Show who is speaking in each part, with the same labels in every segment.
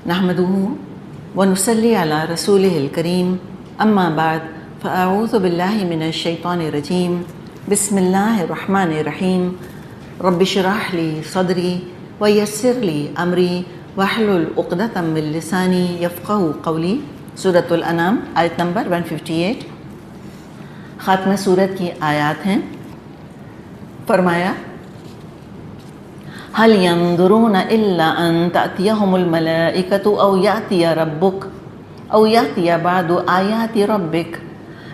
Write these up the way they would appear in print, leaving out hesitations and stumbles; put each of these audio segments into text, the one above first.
Speaker 1: نحمدہ ونصلی علی رسولہ الکریم اما بعد فاعوذ باللہ من الشیطان الرجیم بسم اللہ الرحمن الرحیم رب اشرح لی صدری ویسر لی امری واحلل عقدۃ من لسانی یفقہوا قولی۔ سورۃ الانعام آیت نمبر 158 خاتمہ سورت کی آیات ہیں۔ فرمایا هل ينظرون إلا أن تأتيهم الملائكة أو يأتي ربك أو يأتي بعض آيات ربك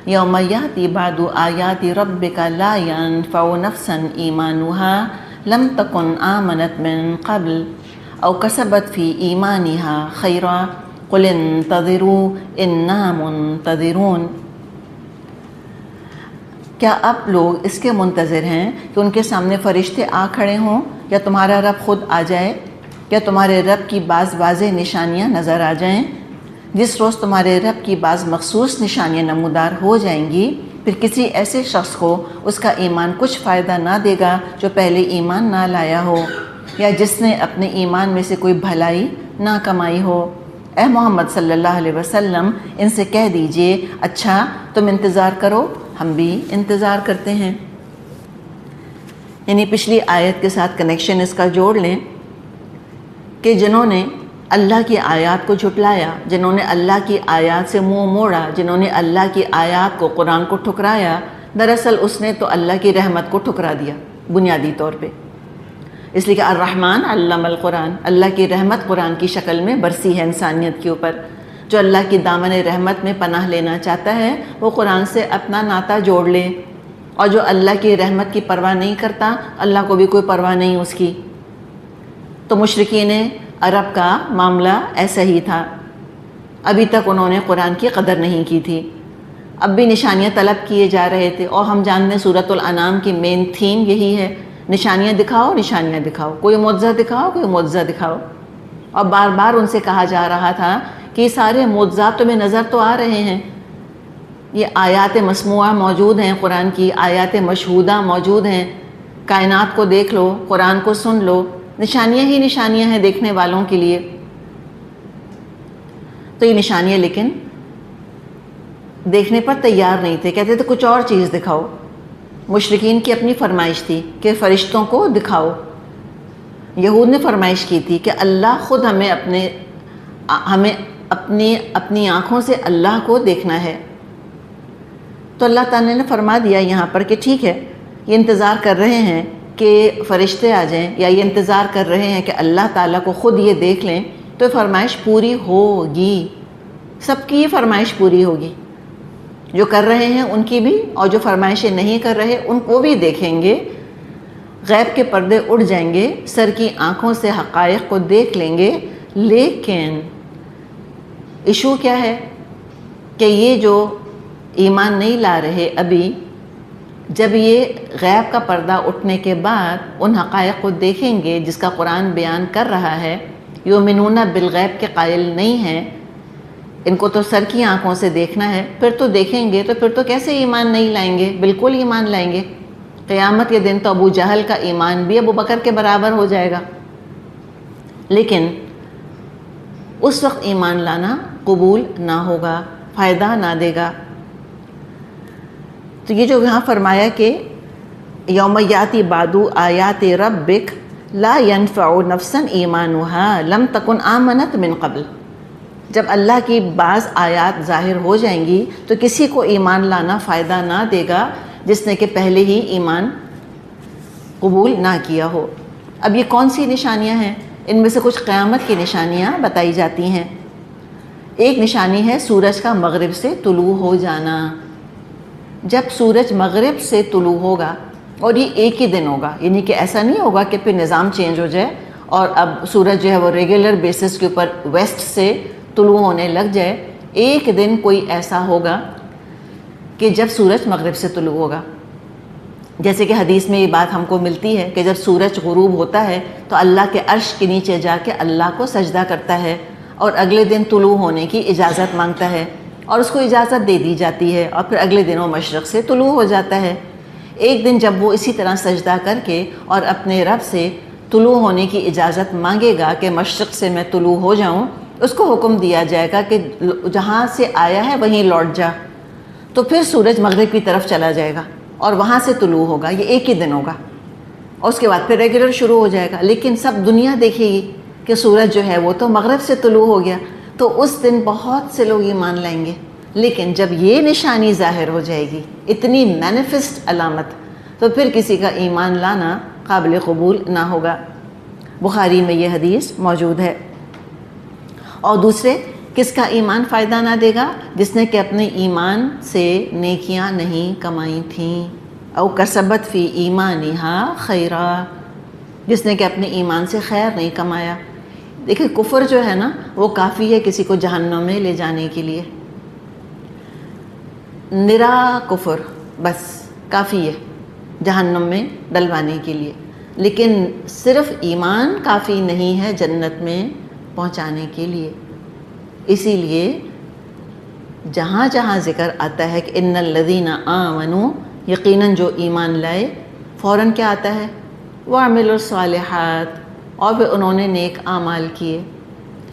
Speaker 1: يوم يأتي بعض آيات ربك لا ينفع نفسا إيمانها لم تكن آمنت من قبل أو كسبت في إيمانها خيرا قل انتظروا إنا منتظرون۔ کیا آپ لوگ اس کے منتظر ہیں کہ ان کے سامنے فرشتے آ کھڑے ہوں، یا تمہارا رب خود آ جائے، یا تمہارے رب کی بعض واضح نشانیاں نظر آ جائیں؟ جس روز تمہارے رب کی بعض مخصوص نشانیاں نمودار ہو جائیں گی، پھر کسی ایسے شخص کو اس کا ایمان کچھ فائدہ نہ دے گا جو پہلے ایمان نہ لایا ہو، یا جس نے اپنے ایمان میں سے کوئی بھلائی نہ کمائی ہو۔ اے محمد صلی اللہ علیہ وسلم، ان سے کہہ دیجئے اچھا تم انتظار کرو، ہم بھی انتظار کرتے ہیں۔ یعنی پچھلی آیت کے ساتھ کنیکشن اس کا جوڑ لیں کہ جنہوں نے اللہ کی آیات کو جھٹلایا، جنہوں نے اللہ کی آیات سے منہ موڑا، جنہوں نے اللہ کی آیات کو، قرآن کو ٹھکرایا، دراصل اس نے تو اللہ کی رحمت کو ٹھکرا دیا بنیادی طور پہ، اس لیے کہ الرحمن علم القرآن، اللہ کی رحمت قرآن کی شکل میں برسی ہے انسانیت کے اوپر۔ جو اللہ کی دامن رحمت میں پناہ لینا چاہتا ہے وہ قرآن سے اپنا ناطہ جوڑ لے، اور جو اللہ کی رحمت کی پرواہ نہیں کرتا، اللہ کو بھی کوئی پرواہ نہیں اس کی۔ تو مشرکین عرب کا معاملہ ایسا ہی تھا، ابھی تک انہوں نے قرآن کی قدر نہیں کی تھی، اب بھی نشانیاں طلب کیے جا رہے تھے، اور ہم جانتے ہیں سورۃ الانعام کی مین تھیم یہی ہے، نشانیاں دکھاؤ، نشانیاں دکھاؤ، کوئی معجزہ دکھاؤ، کوئی معجزہ دکھاؤ۔ اور بار بار ان سے کہا جا رہا تھا کہ یہ سارے معجزات تمہیں نظر تو آ رہے ہیں، یہ آیات مسموعہ موجود ہیں، قرآن کی آیات مشہودہ موجود ہیں، کائنات کو دیکھ لو، قرآن کو سن لو، نشانیاں ہی نشانیاں ہیں دیکھنے والوں کے لیے۔ تو یہ نشانیاں لیکن دیکھنے پر تیار نہیں تھے، کہتے تھے کچھ اور چیز دکھاؤ۔ مشرکین کی اپنی فرمائش تھی کہ فرشتوں کو دکھاؤ، یہود نے فرمائش کی تھی کہ اللہ خود ہمیں اپنی آنکھوں سے اللہ کو دیکھنا ہے۔ تو اللہ تعالیٰ نے فرما دیا یہاں پر کہ ٹھیک ہے، یہ انتظار کر رہے ہیں کہ فرشتے آ جائیں، یا یہ انتظار کر رہے ہیں کہ اللہ تعالیٰ کو خود یہ دیکھ لیں، تو یہ فرمائش پوری ہوگی، سب کی یہ فرمائش پوری ہوگی، جو کر رہے ہیں ان کی بھی، اور جو فرمائشیں نہیں کر رہے ان کو بھی دیکھیں گے، غیب کے پردے اڑ جائیں گے، سر کی آنکھوں سے حقائق کو دیکھ لیں گے۔ لیکن ایشو کیا ہے کہ یہ جو ایمان نہیں لا رہے ابھی، جب یہ غیب کا پردہ اٹھنے کے بعد ان حقائق کو دیکھیں گے جس کا قرآن بیان کر رہا ہے، یؤمنون بالغیب کے قائل نہیں ہیں، ان کو تو سر کی آنکھوں سے دیکھنا ہے، پھر تو دیکھیں گے، تو پھر تو کیسے ایمان نہیں لائیں گے؟ بالکل ایمان لائیں گے۔ قیامت کے دن تو ابو جہل کا ایمان بھی ابو بکر کے برابر ہو جائے گا، لیکن اس وقت ایمان لانا قبول نہ ہوگا، فائدہ نہ دے گا۔ تو یہ جو یہاں فرمایا کہ یوم یاتی بعض آیات ربک لا ینفع نفسا ایمانها لم تکن آمنت من قبل، جب اللہ کی بعض آیات ظاہر ہو جائیں گی تو کسی کو ایمان لانا فائدہ نہ دے گا جس نے کہ پہلے ہی ایمان قبول نہ کیا ہو۔ اب یہ کون سی نشانیاں ہیں؟ ان میں سے کچھ قیامت کی نشانیاں بتائی جاتی ہیں۔ ایک نشانی ہے سورج کا مغرب سے طلوع ہو جانا۔ جب سورج مغرب سے طلوع ہوگا، اور یہ ایک ہی دن ہوگا، یعنی کہ ایسا نہیں ہوگا کہ پھر نظام چینج ہو جائے اور اب سورج جو ہے وہ ریگولر بیسس کے اوپر ویسٹ سے طلوع ہونے لگ جائے۔ ایک دن کوئی ایسا ہوگا کہ جب سورج مغرب سے طلوع ہوگا، جیسے کہ حدیث میں یہ بات ہم کو ملتی ہے کہ جب سورج غروب ہوتا ہے تو اللہ کے عرش کے نیچے جا کے اللہ کو سجدہ کرتا ہے، اور اگلے دن طلوع ہونے کی اجازت مانگتا ہے، اور اس کو اجازت دے دی جاتی ہے، اور پھر اگلے دن وہ مشرق سے طلوع ہو جاتا ہے۔ ایک دن جب وہ اسی طرح سجدہ کر کے اور اپنے رب سے طلوع ہونے کی اجازت مانگے گا کہ مشرق سے میں طلوع ہو جاؤں، اس کو حکم دیا جائے گا کہ جہاں سے آیا ہے وہیں لوٹ جا، تو پھر سورج مغرب کی طرف چلا جائے گا اور وہاں سے طلوع ہوگا، یہ ایک ہی دن ہوگا، اور اس کے بعد پھر ریگولر شروع ہو جائے گا۔ لیکن سب دنیا دیکھے گی کہ سورج جو ہے وہ تو مغرب سے طلوع ہو گیا، تو اس دن بہت سے لوگ ایمان لائیں گے۔ لیکن جب یہ نشانی ظاہر ہو جائے گی، اتنی مینیفسٹ علامت، تو پھر کسی کا ایمان لانا قابل قبول نہ ہوگا۔ بخاری میں یہ حدیث موجود ہے۔ اور دوسرے، کس کا ایمان فائدہ نہ دے گا؟ جس نے کہ اپنے ایمان سے نیکیاں نہیں کمائی تھیں، او کسبت فی ایمانہا خیرا، جس نے کہ اپنے ایمان سے خیر نہیں کمایا۔ دیکھیں کفر جو ہے نا وہ کافی ہے کسی کو جہنم میں لے جانے کے لیے، نرا کفر بس کافی ہے جہنم میں ڈلوانے کے لیے، لیکن صرف ایمان کافی نہیں ہے جنت میں پہنچانے کے لیے۔ اسی لیے جہاں جہاں ذکر آتا ہے کہ ان الذین آمنوا، یقیناً جو ایمان لائے، فوراً کیا آتا ہے؟ وعملوا الصالحات، اور پھر انہوں نے نیک اعمال کیے۔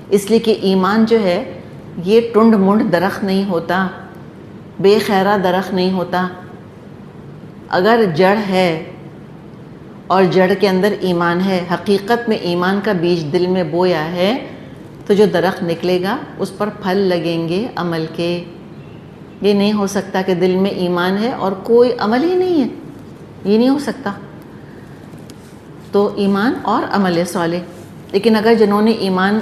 Speaker 1: اس لیے کہ ایمان جو ہے یہ ٹنڈ منڈ درخت نہیں ہوتا، بے خیرہ درخت نہیں ہوتا۔ اگر جڑ ہے اور جڑ کے اندر ایمان ہے، حقیقت میں ایمان کا بیج دل میں بویا ہے، تو جو درخت نکلے گا اس پر پھل لگیں گے عمل کے۔ یہ نہیں ہو سکتا کہ دل میں ایمان ہے اور کوئی عمل ہی نہیں ہے، یہ نہیں ہو سکتا۔ تو ایمان اور عمل صالح۔ لیکن اگر جنہوں نے ایمان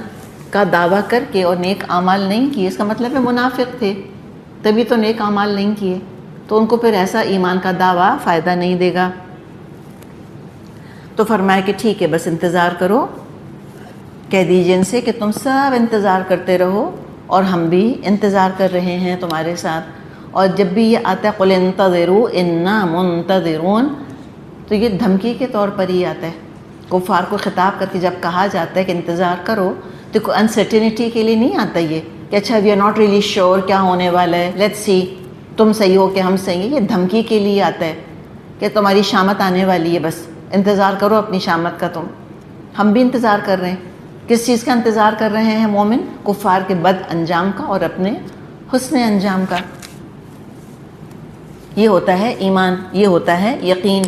Speaker 1: کا دعویٰ کر کے اور نیک اعمال نہیں کیے، اس کا مطلب ہے منافق تھے، تبھی تو نیک اعمال نہیں کیے، تو ان کو پھر ایسا ایمان کا دعویٰ فائدہ نہیں دے گا۔ تو فرمایا کہ ٹھیک ہے، بس انتظار کرو، کہہ دیجیے ان سے کہ تم سب انتظار کرتے رہو اور ہم بھی انتظار کر رہے ہیں تمہارے ساتھ۔ اور جب بھی یہ آتا ہے قُلِ انتظروا اِنَّا مُنتظرون، تو یہ دھمکی کے طور پر ہی آتا ہے۔ کفار کو خطاب کر کے جب کہا جاتا ہے کہ انتظار کرو، تو کوئی انسرٹینٹی کے لیے نہیں آتا یہ کہ اچھا we are not really sure کیا ہونے والا ہے، لیٹس سی، تم صحیح ہو کہ ہم صحیح ہیں۔ یہ دھمکی کے لیے آتا ہے کہ تمہاری شامت آنے والی ہے، بس انتظار کرو اپنی شامت کا۔ ہم بھی انتظار کر رہے ہیں۔ کس چیز کا انتظار کر رہے ہیں مومن؟ کفار کے بد انجام کا اور اپنے حسن انجام کا۔ یہ ہوتا ہے ایمان، یہ ہوتا ہے یقین۔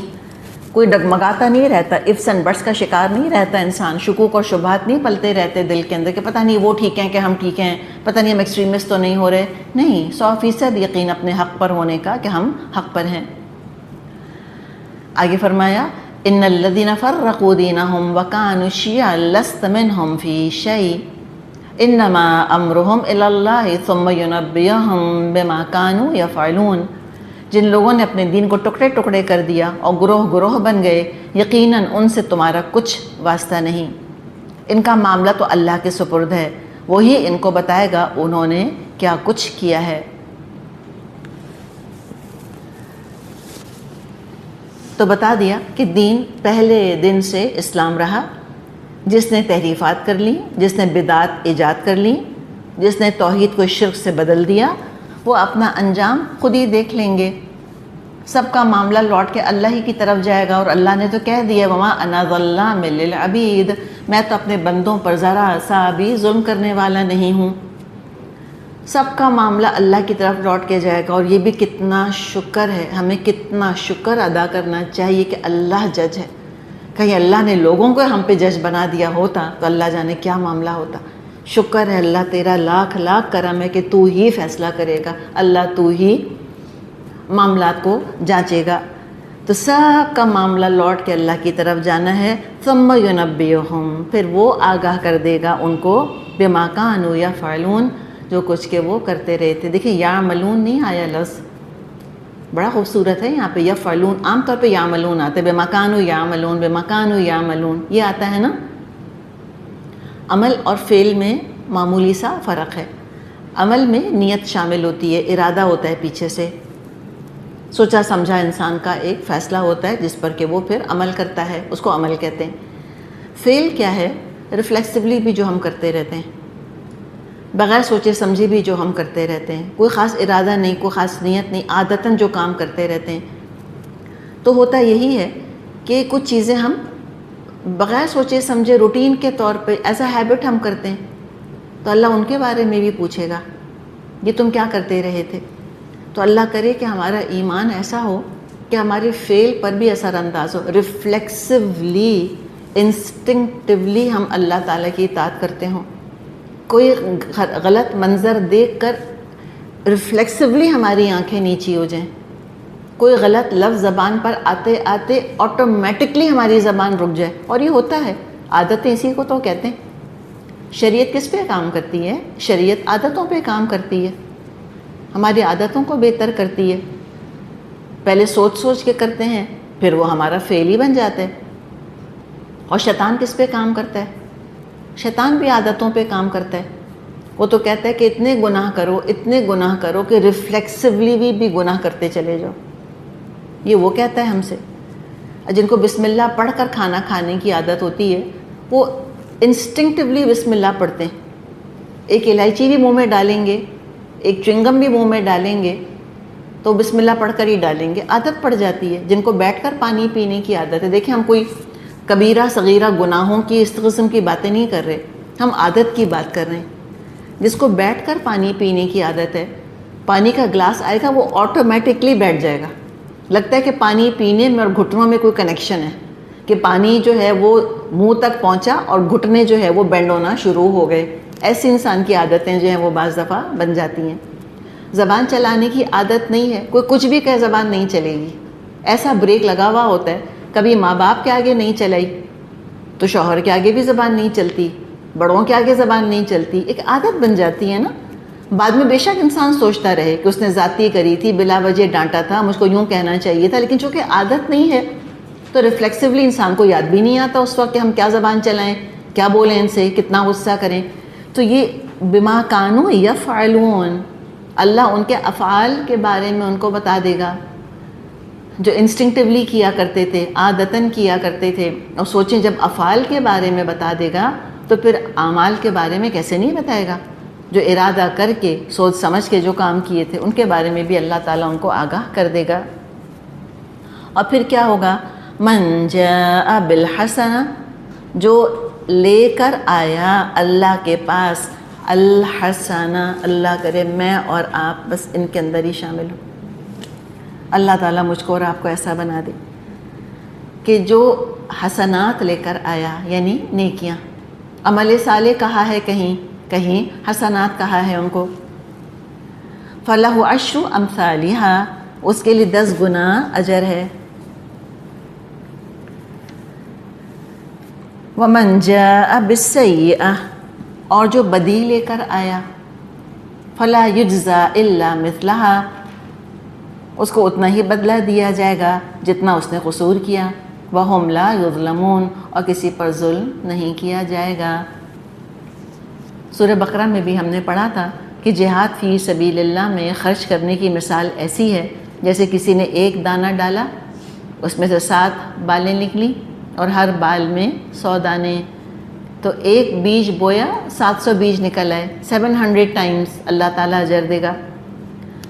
Speaker 1: کوئی ڈگمگاتا نہیں رہتا، ifs and buts کا شکار نہیں رہتا انسان، شکوک اور شبہات نہیں پلتے رہتے دل کے اندر کہ پتہ نہیں وہ ٹھیک ہیں کہ ہم ٹھیک ہیں، پتہ نہیں ہم ایکسٹریمسٹ تو نہیں ہو رہے۔ نہیں، 100% یقین اپنے حق پر ہونے کا کہ ہم حق پر ہیں۔ آگے فرمایا ان الذین فرقوا دینہم وکانوا شیعا لست منہم فی شیء انما امرہم الی اللہ ثم ینبئہم بما کانوا یفعلون۔ جن لوگوں نے اپنے دین کو ٹکڑے ٹکڑے کر دیا اور گروہ گروہ بن گئے، یقیناً ان سے تمہارا کچھ واسطہ نہیں، ان کا معاملہ تو اللہ کے سپرد ہے، وہی ان کو بتائے گا انہوں نے کیا کچھ کیا ہے۔ تو بتا دیا کہ دین پہلے دن سے اسلام رہا۔ جس نے تحریفات کر لیں، جس نے بدعات ایجاد کر لیں، جس نے توحید کو شرک سے بدل دیا، وہ اپنا انجام خود ہی دیکھ لیں گے۔ سب کا معاملہ لوٹ کے اللہ ہی کی طرف جائے گا، اور اللہ نے تو کہہ دیا وما انا ظلام للعبید، میں تو اپنے بندوں پر ذرا سا بھی ظلم کرنے والا نہیں ہوں۔ سب کا معاملہ اللہ کی طرف لوٹ کے جائے گا، اور یہ بھی کتنا شکر ہے، ہمیں کتنا شکر ادا کرنا چاہیے کہ اللہ جج ہے۔ کہیں اللہ نے لوگوں کو ہم پہ جج بنا دیا ہوتا تو اللہ جانے کیا معاملہ ہوتا۔ شکر ہے اللہ تیرا لاکھ لاکھ کرم ہے کہ تو ہی فیصلہ کرے گا، اللہ تو ہی معاملات کو جانچے گا۔ تو سب کا معاملہ لوٹ کے اللہ کی طرف جانا ہے۔ ثم ینبئہم، پھر وہ آگاہ کر دے گا ان کو بما کانوا یفعلون، جو کچھ کہ وہ کرتے رہے تھے۔ دیکھیں یعملون نہیں آیا لفظ، بڑا خوبصورت ہے یہاں پہ یفعلون، عام طور پہ یعملون آتے، بما کانوا یعملون، بما کانوا یعملون یہ آتا ہے نا۔ عمل اور فعل میں معمولی سا فرق ہے۔ عمل میں نیت شامل ہوتی ہے، ارادہ ہوتا ہے پیچھے سے، سوچا سمجھا انسان کا ایک فیصلہ ہوتا ہے جس پر کہ وہ پھر عمل کرتا ہے، اس کو عمل کہتے ہیں۔ فعل کیا ہے؟ ریفلیکسولی بھی جو ہم کرتے رہتے ہیں، بغیر سوچے سمجھے بھی جو ہم کرتے رہتے ہیں، کوئی خاص ارادہ نہیں، کوئی خاص نیت نہیں، عادتاً جو کام کرتے رہتے ہیں۔ تو ہوتا یہی ہے کہ کچھ چیزیں ہم بغیر سوچے سمجھے روٹین کے طور پہ ایز اے ہیبٹ ہم کرتے ہیں۔ تو اللہ ان کے بارے میں بھی پوچھے گا یہ تم کیا کرتے رہے تھے. تو اللہ کرے کہ ہمارا ایمان ایسا ہو کہ ہمارے فعل پر بھی اثر انداز ہو. ریفلیکسولی انسٹنکٹیولی ہم اللہ تعالیٰ کی اطاعت کرتے ہوں. کوئی غلط منظر دیکھ کر ریفلیکسولی ہماری آنکھیں نیچی ہو جائیں. کوئی غلط لفظ زبان پر آتے آتے آٹومیٹکلی ہماری زبان رک جائے. اور یہ ہوتا ہے. عادتیں اسی کو تو کہتے ہیں. شریعت کس پہ کام کرتی ہے؟ شریعت عادتوں پہ کام کرتی ہے. ہماری عادتوں کو بہتر کرتی ہے. پہلے سوچ سوچ کے کرتے ہیں پھر وہ ہمارا فعل ہی بن جاتا ہے. اور شیطان کس پہ کام کرتا ہے؟ شیطان بھی عادتوں پہ کام کرتا ہے. وہ تو کہتا ہے کہ اتنے گناہ کرو کہ ریفلیکسولی بھی گناہ کرتے چلے جاؤ. یہ وہ کہتا ہے ہم سے. جن کو بسم اللہ پڑھ کر کھانا کھانے کی عادت ہوتی ہے وہ انسٹنکٹیولی بسم اللہ پڑھتے ہیں. ایک الائچی بھی منہ میں ڈالیں گے, ایک چنگم بھی منہ میں ڈالیں گے تو بسم اللہ پڑھ کر ہی ڈالیں گے. عادت پڑ جاتی ہے. جن کو بیٹھ کر پانی پینے کی عادت ہے, دیکھیں ہم کوئی کبیرہ صغیرہ گناہوں کی اس قسم کی باتیں نہیں کر رہے, ہم عادت کی بات کر رہے ہیں. جس کو بیٹھ کر پانی پینے کی عادت ہے, پانی کا گلاس آئے گا وہ آٹومیٹکلی بیٹھ جائے گا. لگتا ہے کہ پانی پینے میں اور گھٹنوں میں کوئی کنیکشن ہے, کہ پانی جو ہے وہ منہ تک پہنچا اور گھٹنے جو ہے وہ بینڈ ہونا شروع ہو گئے. ایسی انسان کی عادتیں جو ہیں وہ بعض دفعہ بن جاتی ہیں. زبان چلانے کی عادت نہیں ہے, کوئی کچھ بھی کہے زبان نہیں چلے گی. ایسا بریک لگا ہوا ہوتا ہے. کبھی ماں باپ کے آگے نہیں چلائی تو شوہر کے آگے بھی زبان نہیں چلتی, بڑوں کے آگے زبان نہیں چلتی. ایک عادت بن جاتی ہے نا. بعد میں بے شک انسان سوچتا رہے کہ اس نے ذاتی کری تھی, بلا وجہ ڈانٹا تھا, مجھ کو یوں کہنا چاہیے تھا, لیکن چونکہ عادت نہیں ہے تو ریفلیکسولی انسان کو یاد بھی نہیں آتا اس وقت کہ ہم کیا زبان چلائیں, کیا بولیں ان سے, کتنا غصہ کریں. تو یہ بما کانوا یفعلون, اللہ ان کے افعال کے بارے میں ان کو بتا دے گا جو انسٹنکٹیولی کیا کرتے تھے, عادتاً کیا کرتے تھے. اور سوچیں جب افعال کے بارے میں بتا دے گا تو پھر اعمال کے بارے میں کیسے نہیں بتائے گا. جو ارادہ کر کے سوچ سمجھ کے جو کام کیے تھے ان کے بارے میں بھی اللہ تعالیٰ ان کو آگاہ کر دے گا. اور پھر کیا ہوگا؟ من جاء بالحسنہ, جو لے کر آیا اللہ کے پاس الحسنہ, اللہ کرے میں اور آپ بس ان کے اندر ہی شامل ہوں. اللہ تعالیٰ مجھ کو اور آپ کو ایسا بنا دے کہ جو حسنات لے کر آیا, یعنی نیکیاں. عمل صالح کہا ہے کہیں حسنات کہا ہے ان کو. فلہ عشر امثالہا, اس کے لیے 10 گنا اجر ہے. ومن جاء بالسیئہ, اور جو بدی لے کر آیا, فلا یجزا الا مثلہا, اس کو اتنا ہی بدلہ دیا جائے گا جتنا اس نے قصور کیا. وہم لا یظلمون, اور کسی پر ظلم نہیں کیا جائے گا. سورہ بقرہ میں بھی ہم نے پڑھا تھا کہ جہاد فی سبیل اللہ میں خرچ کرنے کی مثال ایسی ہے جیسے کسی نے 1 دانہ ڈالا, اس میں سے 7 بالیں نکلی اور ہر بال میں 100 دانے. تو 1 بیج بویا 700 بیج نکل آئے, 700 ٹائمز اللہ تعالیٰ اجر دے گا.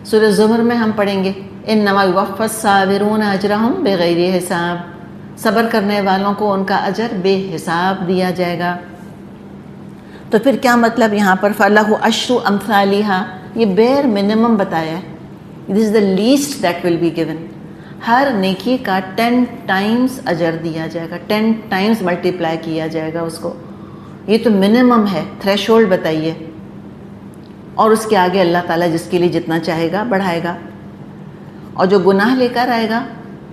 Speaker 1: سورہ زمر میں ہم پڑھیں گے انما یوفی الصابرون اجرہم بغیر حساب, صبر کرنے والوں کو ان کا اجر بے حساب دیا جائے گا. تو پھر کیا مطلب یہاں پر فلہ عشر امثالہا, یہ بیر منیمم بتایا ہے. This is the least that will be given. ہر نیکی کا 10 ٹائمز اجر دیا جائے گا, 10 ٹائمز ملٹیپلائی کیا جائے گا اس کو. یہ تو منیمم ہے, تھریش ہولڈ بتائیے. اور اس کے آگے اللہ تعالیٰ جس کے لیے جتنا چاہے گا بڑھائے گا. اور جو گناہ لے کر آئے گا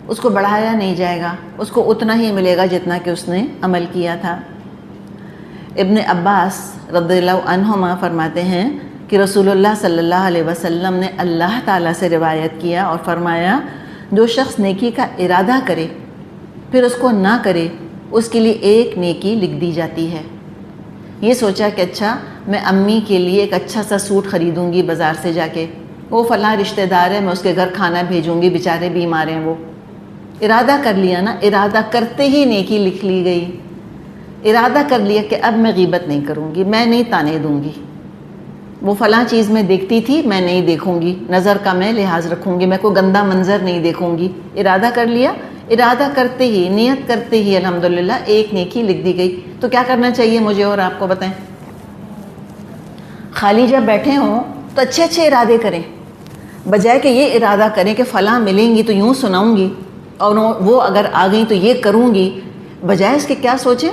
Speaker 1: اس کو بڑھایا نہیں جائے گا, اس کو اتنا ہی ملے گا جتنا کہ اس نے عمل کیا تھا. ابن عباس رضی اللہ عنہما فرماتے ہیں کہ رسول اللہ صلی اللہ علیہ وسلم نے اللہ تعالیٰ سے روایت کیا اور فرمایا جو شخص نیکی کا ارادہ کرے پھر اس کو نہ کرے اس کے لیے 1 نیکی لکھ دی جاتی ہے. یہ سوچا کہ اچھا میں امی کے لیے ایک اچھا سا سوٹ خریدوں گی بازار سے جا کے, وہ فلاں رشتہ دار ہے میں اس کے گھر کھانا بھیجوں گی, بیچارے بیمار ہیں وہ. ارادہ کر لیا نا, ارادہ کرتے ہی نیکی لکھ لی گئی. ارادہ کر لیا کہ اب میں غیبت نہیں کروں گی, میں نہیں تانے دوں گی, وہ فلاں چیز میں دیکھتی تھی میں نہیں دیکھوں گی, نظر کا میں لحاظ رکھوں گی, میں کوئی گندا منظر نہیں دیکھوں گی. ارادہ کر لیا, ارادہ کرتے ہی نیت کرتے ہی الحمدللہ 1 نیکی لکھ دی گئی. تو کیا کرنا چاہیے مجھے اور آپ کو بتائیں؟ خالی جب بیٹھے ہوں تو اچھے اچھے ارادے کریں، بجائے کہ یہ ارادہ کریں کہ فلاں ملیں گی تو یوں سناؤں گی اور وہ اگر آ گئیں تو یہ کروں گی، بجائے اس کے کیا سوچیں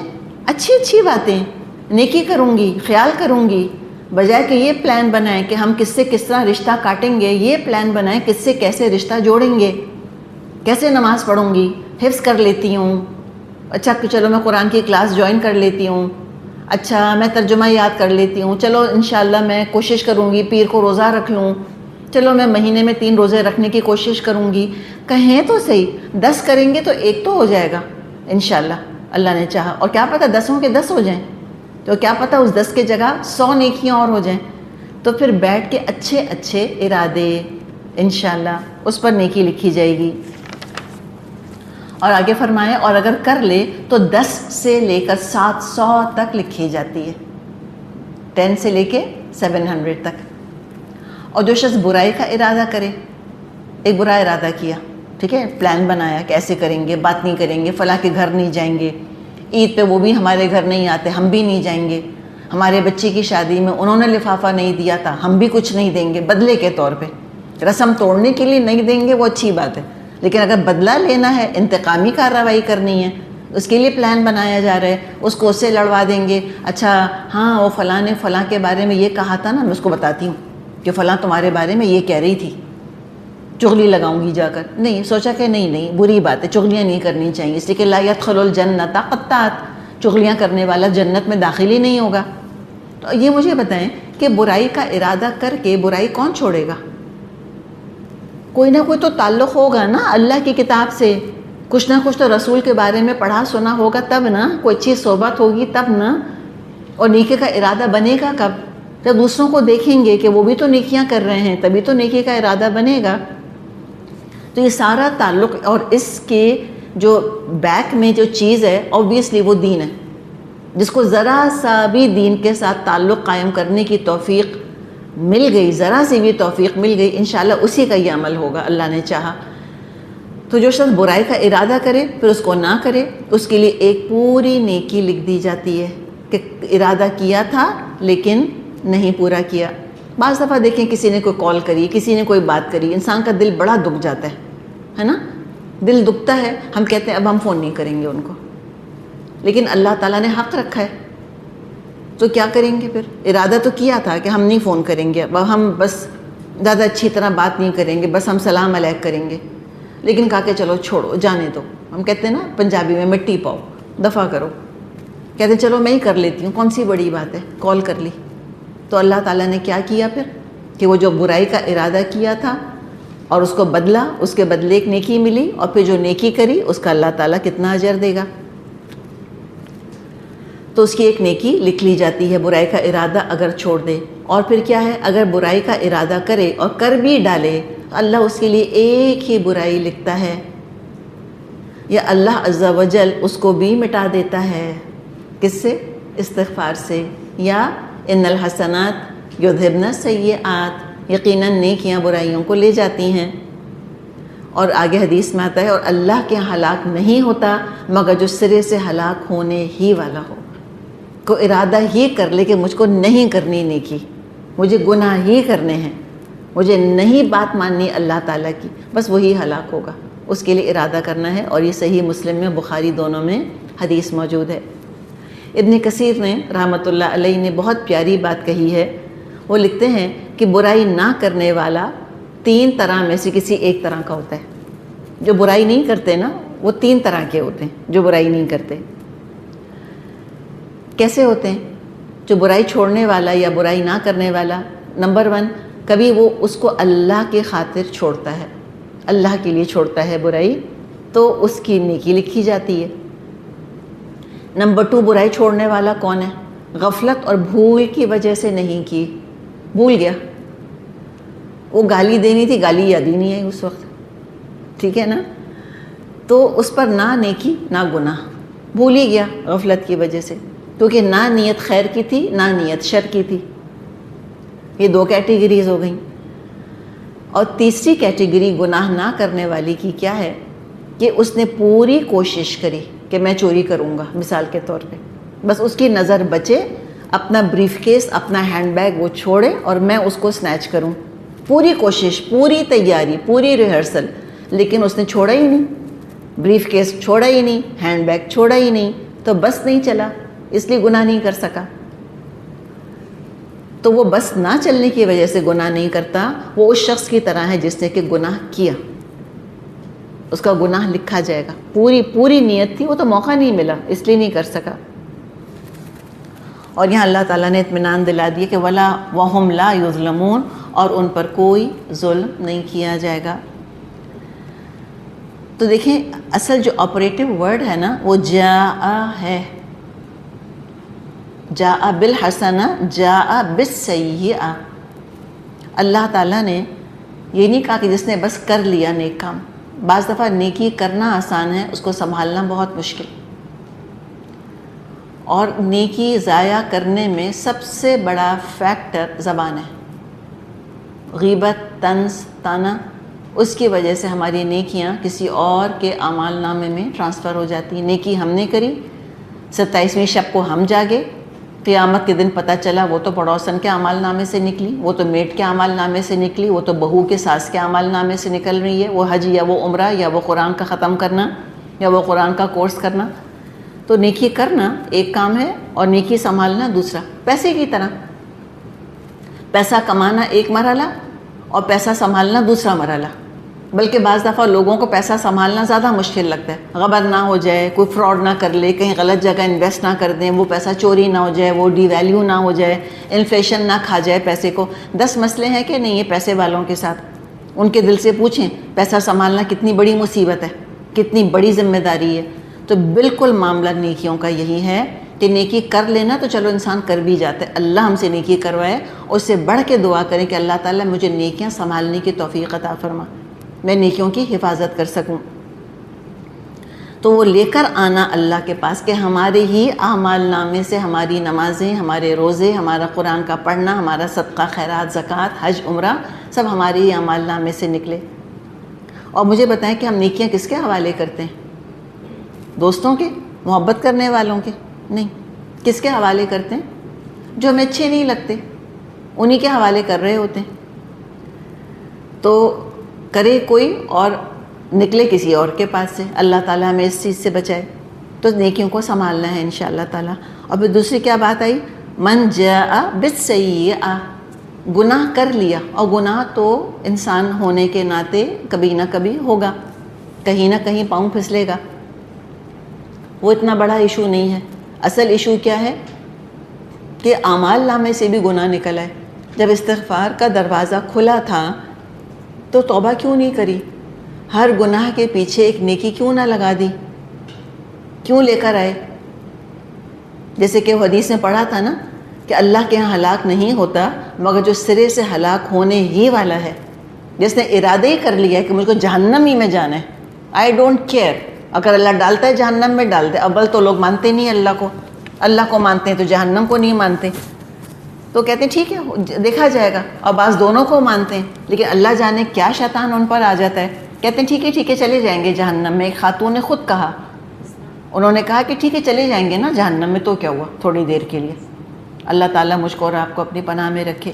Speaker 1: اچھی اچھی باتیں، نیکی کروں گی، خیال کروں گی، بجائے کہ یہ پلان بنائیں کہ ہم کس سے کس طرح رشتہ کاٹیں گے، یہ پلان بنائیں کس سے کیسے رشتہ جوڑیں گے، کیسے نماز پڑھوں گی، حفظ کر لیتی ہوں، اچھا چلو میں قرآن کی کلاس جوائن کر لیتی ہوں، اچھا میں ترجمہ یاد کر لیتی ہوں، چلو انشاءاللہ میں کوشش کروں گی پیر کو روزہ رکھ لوں، چلو میں مہینے میں 3 روزے رکھنے کی کوشش کروں گی، کہیں تو صحیح 10 کریں گے تو 1 تو ہو جائے گا انشاءاللہ اللہ نے چاہا، اور کیا پتہ 10 کے 10 ہو جائیں، تو کیا پتہ اس 10 کے جگہ 100 نیکیاں اور ہو جائیں، تو پھر بیٹھ کے اچھے اچھے ارادے انشاءاللہ اس پر نیکی لکھی جائے گی۔ اور آگے فرمائیں اور اگر کر لے تو 10 سے لے کر 700 تک لکھی جاتی ہے، 10 سے لے کے 700 تک۔ اور جو شخص برائی کا ارادہ کرے، ایک برا ارادہ کیا، ٹھیک ہے، پلان بنایا کہ ایسے کریں گے، بات نہیں کریں گے، فلاں کے گھر نہیں جائیں گے، عید پہ وہ بھی ہمارے گھر نہیں آتے، ہم بھی نہیں جائیں گے، ہمارے بچی کی شادی میں انہوں نے لفافہ نہیں دیا تھا، ہم بھی کچھ نہیں دیں گے بدلے کے طور پہ، رسم توڑنے کے لیے نہیں دیں گے وہ اچھی بات ہے، لیکن اگر بدلہ لینا ہے، انتقامی کارروائی کرنی ہے، اس کے لیے پلان بنایا جا رہا ہے، اس کو اس سے لڑوا دیں گے، اچھا ہاں وہ فلاں نے فلاں کے بارے میں یہ کہا تھا نا، میں اس کو بتاتی ہوں کہ فلاں تمہارے بارے میں یہ کہہ رہی تھی، چغلی لگاؤں گی جا کر، نہیں سوچا کہ نہیں بری بات ہے، چغلیاں نہیں کرنی چاہیے، اس لیے کہ لا يدخل الجنۃ قطات، چغلیاں کرنے والا جنت میں داخل ہی نہیں ہوگا۔ تو یہ مجھے بتائیں کہ برائی کا ارادہ کر کے برائی کون چھوڑے گا؟ کوئی نہ کوئی تو تعلق ہوگا نا اللہ کی کتاب سے، کچھ نہ کچھ تو رسول کے بارے میں پڑھا سنا ہوگا تب نا، کوئی اچھی صحبت ہوگی تب نا، اور نیکی کا ارادہ بنے گا کب؟ جب دوسروں کو دیکھیں گے کہ وہ بھی تو نیکیاں کر رہے ہیں تبھی تو نیکی کا ارادہ بنے گا۔ تو یہ سارا تعلق، اور اس کے جو بیک میں جو چیز ہے اوبویسلی وہ دین ہے، جس کو ذرا سا بھی دین کے ساتھ تعلق قائم کرنے کی توفیق مل گئی، ذرا سی بھی توفیق مل گئی، انشاءاللہ اسی کا یہ عمل ہوگا اللہ نے چاہا۔ تو جو شخص برائی کا ارادہ کرے پھر اس کو نہ کرے، اس کے لیے ایک پوری نیکی لکھ دی جاتی ہے کہ ارادہ کیا تھا لیکن نہیں پورا کیا۔ بعض دفعہ دیکھیں کسی نے کوئی کال کری، کسی نے کوئی بات کری، انسان کا دل بڑا دکھ جاتا ہے نا، دل دکھتا ہے، ہم کہتے ہیں اب ہم فون نہیں کریں گے ان کو، لیکن اللہ تعالیٰ نے حق رکھا ہے تو کیا کریں گے؟ پھر ارادہ تو کیا تھا کہ ہم نہیں فون کریں گے، اب ہم بس زیادہ اچھی طرح بات نہیں کریں گے، بس ہم سلام علیک کریں گے، لیکن کہا کہ چلو چھوڑو جانے دو، ہم کہتے ہیں نا پنجابی میں مٹی پاؤ، دفع کرو، کہتے ہیں چلو میں ہی کر لیتی ہوں، کون سی بڑی بات ہے، کال کر لی۔ تو اللہ تعالیٰ نے کیا کیا پھر کہ وہ جو برائی کا ارادہ کیا تھا اور اس کو بدلا، اس کے بدلے ایک نیکی ملی، اور پھر جو نیکی کری اس کا اللہ تعالیٰ کتنا اجر دے گا، تو اس کی ایک نیکی لکھ لی جاتی ہے برائی کا ارادہ اگر چھوڑ دے۔ اور پھر کیا ہے، اگر برائی کا ارادہ کرے اور کر بھی ڈالے اللہ اس کے لیے ایک ہی برائی لکھتا ہے، یا اللہ عز و جل اس کو بھی مٹا دیتا ہے، کس سے؟ استغفار سے، یا ان الحسنات یذہبن السیئات، یقیناً نیکیاں برائیوں کو لے جاتی ہیں۔ اور آگے حدیث میں آتا ہے اور اللہ کے ہلاک نہیں ہوتا مگر جو سرے سے ہلاک ہونے ہی والا ہو، کو ارادہ ہی کر لے کہ مجھ کو نہیں کرنی نیکی، مجھے گناہ ہی کرنے ہیں، مجھے نہیں بات ماننی اللہ تعالیٰ کی، بس وہی ہلاک ہوگا، اس کے لیے ارادہ کرنا ہے۔ اور یہ صحیح مسلم میں بخاری دونوں میں حدیث موجود ہے۔ ابن کثیر نے رحمۃ اللہ علیہ نے بہت پیاری بات کہی ہے، وہ لکھتے ہیں کہ برائی نہ کرنے والا 3 طرح میں سے کسی ایک طرح کا ہوتا ہے۔ جو برائی نہیں کرتے نا وہ 3 طرح کے ہوتے ہیں جو برائی نہیں کرتے۔ کیسے ہوتے ہیں؟ جو برائی چھوڑنے والا یا برائی نہ کرنے والا، نمبر 1 کبھی وہ اس کو اللہ کی خاطر چھوڑتا ہے، اللہ کے لیے چھوڑتا ہے برائی، تو اس کی نیکی لکھی جاتی ہے۔ نمبر 2 برائی چھوڑنے والا کون ہے؟ غفلت اور بھول کی وجہ سے نہیں کی، بھول گیا، وہ گالی دینی تھی، گالی یاد ہی نہیں آئی اس وقت، ٹھیک ہے نا، تو اس پر نہ نیکی نہ گناہ، بھول ہی گیا غفلت کی وجہ سے، کیونکہ نہ نیت خیر کی تھی نہ نیت شر کی تھی۔ یہ 2 کیٹیگریز ہو گئیں۔ اور تیسری کیٹیگری گناہ نہ کرنے والی کی کیا ہے کہ اس نے پوری کوشش کری کہ میں چوری کروں گا، مثال کے طور پہ، بس اس کی نظر بچے اپنا بریف کیس، اپنا ہینڈ بیگ وہ چھوڑے اور میں اس کو سنیچ کروں. پوری کوشش، پوری تیاری، پوری ریہرسل، لیکن اس نے چھوڑا ہی نہیں. بریف کیس چھوڑا ہی نہیں، ہینڈ بیگ چھوڑا ہی نہیں، تو بس نہیں چلا، اس لیے گناہ نہیں کر سکا. تو وہ بس نہ چلنے کی وجہ سے گناہ نہیں کرتا، وہ اس شخص کی طرح ہے جس نے کہ گناہ کیا، اس کا گناہ لکھا جائے گا. پوری نیت تھی، وہ تو موقع نہیں ملا اس لیے نہیں کر سکا. اور یہاں اللہ تعالیٰ نے اطمینان دلا دیا کہ ولا وہم لا یظلمون، اور ان پر کوئی ظلم نہیں کیا جائے گا. تو دیکھیں اصل جو آپریٹو ورڈ ہے نا وہ جاء ہے. جاء بالحسنہ جاء بالسیئہ. اللہ تعالیٰ نے یہ نہیں کہا کہ جس نے بس کر لیا نیک کام. بعض دفعہ نیکی کرنا آسان ہے، اس کو سنبھالنا بہت مشکل. اور نیکی ضائع کرنے میں سب سے بڑا فیکٹر زبان ہے. غیبت، طنز، طعنہ، اس کی وجہ سے ہماری نیکیاں کسی اور کے اعمال نامے میں ٹرانسفر ہو جاتی. نیکی ہم نے کری، 27ویں شب کو ہم جاگے، قیامت کے دن پتہ چلا وہ تو پڑوسن کے اعمال نامے سے نکلی، وہ تو میٹ کے اعمال نامے سے نکلی، وہ تو بہو کے ساس کے اعمال نامے سے نکل رہی ہے. وہ حج یا وہ عمرہ یا وہ قرآن کا ختم کرنا یا وہ قرآن کا کورس کرنا. تو نیکی کرنا ایک کام ہے اور نیکی سنبھالنا دوسرا. پیسے کی طرح پیسہ کمانا ایک مرحلہ اور پیسہ سنبھالنا دوسرا مرحلہ. بلکہ بعض دفعہ لوگوں کو پیسہ سنبھالنا زیادہ مشکل لگتا ہے. غبن نہ ہو جائے، کوئی فراڈ نہ کر لے، کہیں غلط جگہ انویسٹ نہ کر دیں، وہ پیسہ چوری نہ ہو جائے، وہ ڈی ویلیو نہ ہو جائے، انفلیشن نہ کھا جائے پیسے کو. 10 مسئلے ہیں کہ نہیں یہ پیسے والوں کے ساتھ. ان کے دل سے پوچھیں پیسہ سنبھالنا کتنی بڑی مصیبت ہے، کتنی بڑی ذمہ داری ہے. تو بالکل معاملہ نیکیوں کا یہی ہے کہ نیکی کر لینا تو چلو انسان کر بھی جاتا ہے، اللہ ہم سے نیکی کروائے. اور اس سے بڑھ کے دعا کریں کہ اللہ تعالیٰ مجھے نیکیاں سنبھالنے کی توفیق عطا فرما، میں نیکیوں کی حفاظت کر سکوں. تو وہ لے کر آنا اللہ کے پاس کہ ہمارے ہی اعمال نامے سے ہماری نمازیں، ہمارے روزے، ہمارا قرآن کا پڑھنا، ہمارا صدقہ، خیرات، زکوٰۃ، حج، عمرہ، سب ہمارے ہی اعمال نامے سے نکلے. اور مجھے بتائیں کہ ہم نیکیاں کس کے حوالے کرتے ہیں؟ دوستوں کے، محبت کرنے والوں کے؟ نہیں. کس کے حوالے کرتے ہیں؟ جو ہمیں اچھے نہیں لگتے انہی کے حوالے کر رہے ہوتے ہیں. تو کرے کوئی اور نکلے کسی اور کے پاس سے. اللہ تعالیٰ ہمیں اس چیز سے بچائے. تو نیکیوں کو سنبھالنا ہے انشاءاللہ تعالیٰ. اور پھر دوسری کیا بات آئی؟ من جاء بالسیئہ، گناہ کر لیا. اور گناہ تو انسان ہونے کے ناطے کبھی نہ کبھی ہوگا، کہیں نہ کہیں پاؤں پھسلے گا. وہ اتنا بڑا ایشو نہیں ہے. اصل ایشو کیا ہے کہ اعمال نامے سے بھی گناہ نکل آئے. جب استغفار کا دروازہ کھلا تھا تو توبہ کیوں نہیں کری؟ ہر گناہ کے پیچھے ایک نیکی کیوں نہ لگا دی؟ کیوں لے کر آئے؟ جیسے کہ حدیث میں پڑھا تھا نا کہ اللہ کے ہاں ہلاک نہیں ہوتا مگر جو سرے سے ہلاک ہونے ہی والا ہے، جس نے ارادہ ہی کر لیا ہے کہ مجھ کو جہنم ہی میں جانا ہے. آئی ڈونٹ کیئر، اگر اللہ ڈالتا ہے جہنم میں ڈال دے. اول تو لوگ مانتے نہیں اللہ کو مانتے ہیں تو جہنم کو نہیں مانتے. تو کہتے ہیں ٹھیک ہے دیکھا جائے گا. اور بعض دونوں کو مانتے ہیں، لیکن اللہ جانے کیا شیطان ان پر آ جاتا ہے. کہتے ہیں ٹھیک ہے چلے جائیں گے جہنم میں. ایک خاتون نے خود کہا، انہوں نے کہا کہ ٹھیک ہے چلے جائیں گے نا جہنم میں، تو کیا ہوا تھوڑی دیر کے لیے. اللہ تعالیٰ مجھ کو اور آپ کو اپنی پناہ میں رکھے.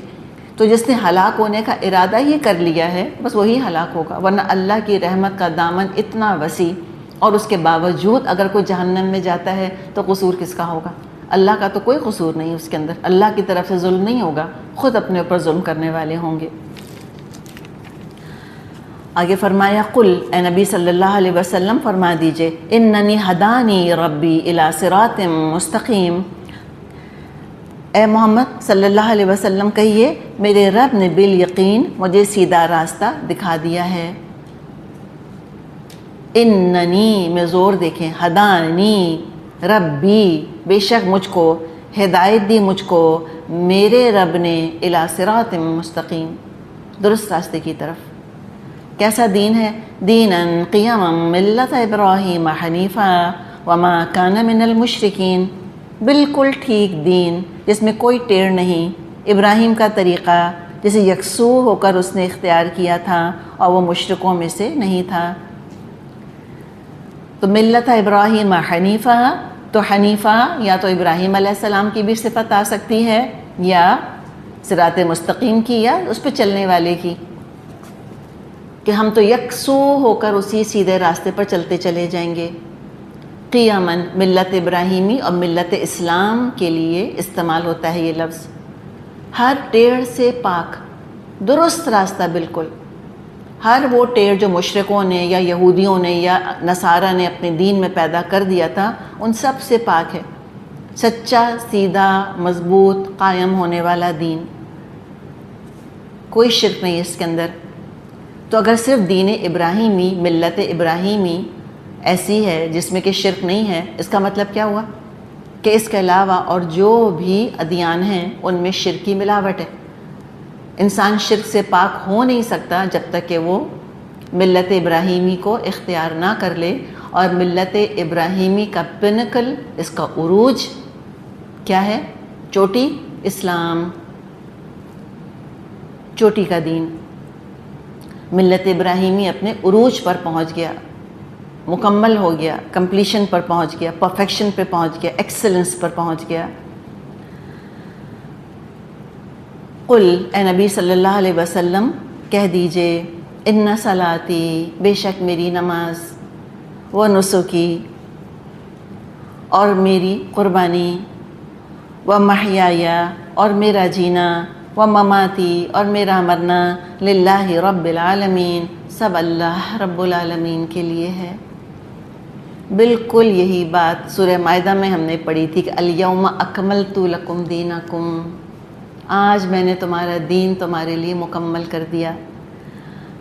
Speaker 1: تو جس نے ہلاک ہونے کا ارادہ ہی کر لیا ہے بس وہی ہلاک ہوگا. ورنہ اللہ کی رحمت کا دامن اتنا وسیع، اور اس کے باوجود اگر کوئی جہنم میں جاتا ہے تو قصور کس کا ہوگا؟ اللہ کا تو کوئی قصور نہیں اس کے اندر. اللہ کی طرف سے ظلم نہیں ہوگا، خود اپنے اوپر ظلم کرنے والے ہوں گے. آگے فرمایا قل، اے نبی صلی اللہ علیہ وسلم فرما دیجئے، اننی ہدانی ربی الی صراط مستقیم. اے محمد صلی اللہ علیہ وسلم کہیے میرے رب نے بالیقین مجھے سیدھا راستہ دکھا دیا ہے. اننی میں زور دیکھیں، ہدانی ربی، بے شک مجھ کو ہدایت دی مجھ کو میرے رب نے الی صراط مستقیم، درست راستے کی طرف. کیسا دین ہے؟ دینا قیما ملت ابراہیم حنیفا وما کان من المشرکین، بالکل ٹھیک دین جس میں کوئی ٹیڑھ نہیں. ابراہیم کا طریقہ جسے یکسو ہو کر اس نے اختیار کیا تھا اور وہ مشرکوں میں سے نہیں تھا. تو ملت ابراہیم حنیفہ، تو حنیفہ یا تو ابراہیم علیہ السلام کی بھی صفت آ سکتی ہے، یا صراط مستقیم کی، یا اس پہ چلنے والے کی، کہ ہم تو یکسو ہو کر اسی سیدھے راستے پر چلتے چلے جائیں گے۔ قیاماً ملت ابراہیمی اور ملت اسلام کے لیے استعمال ہوتا ہے یہ لفظ، ہر ٹیڑھ سے پاک، درست راستہ بالکل۔ ہر وہ ٹیڑھ جو مشرکوں نے یا یہودیوں نے یا نصارہ نے اپنے دین میں پیدا کر دیا تھا، ان سب سے پاک ہے، سچا، سیدھا، مضبوط، قائم ہونے والا دین، کوئی شرک نہیں اس کے اندر۔ تو اگر صرف دین ابراہیمی، ملت ابراہیمی ایسی ہے جس میں کہ شرک نہیں ہے، اس کا مطلب کیا ہوا کہ اس کے علاوہ اور جو بھی ادیان ہیں ان میں شرک کی ملاوٹ ہے۔ انسان شرک سے پاک ہو نہیں سکتا جب تک کہ وہ ملت ابراہیمی کو اختیار نہ کر لے، اور ملت ابراہیمی کا پنکل، اس کا عروج کیا ہے؟ چوٹی، اسلام، چوٹی کا دین۔ ملت ابراہیمی اپنے عروج پر پہنچ گیا، مکمل ہو گیا، کمپلیشن پر پہنچ گیا، پرفیکشن پہ پہنچ گیا، ایکسلنس پر پہنچ گیا۔ قل، اے نبی صلی اللہ علیہ وسلم کہہ دیجئے، ان صلاتی، بے شک میری نماز، و نسکی، اور میری قربانی، و محیایا، اور میرا جینا، و مماتی، اور میرا مرنا، للہ رب العالمین، سب اللہ رب العالمین کے لیے ہے۔ بالکل یہی بات سورہ مائدہ میں ہم نے پڑھی تھی کہ الیوم اکملت لکم دینکم، آج میں نے تمہارا دین تمہارے لیے مکمل کر دیا۔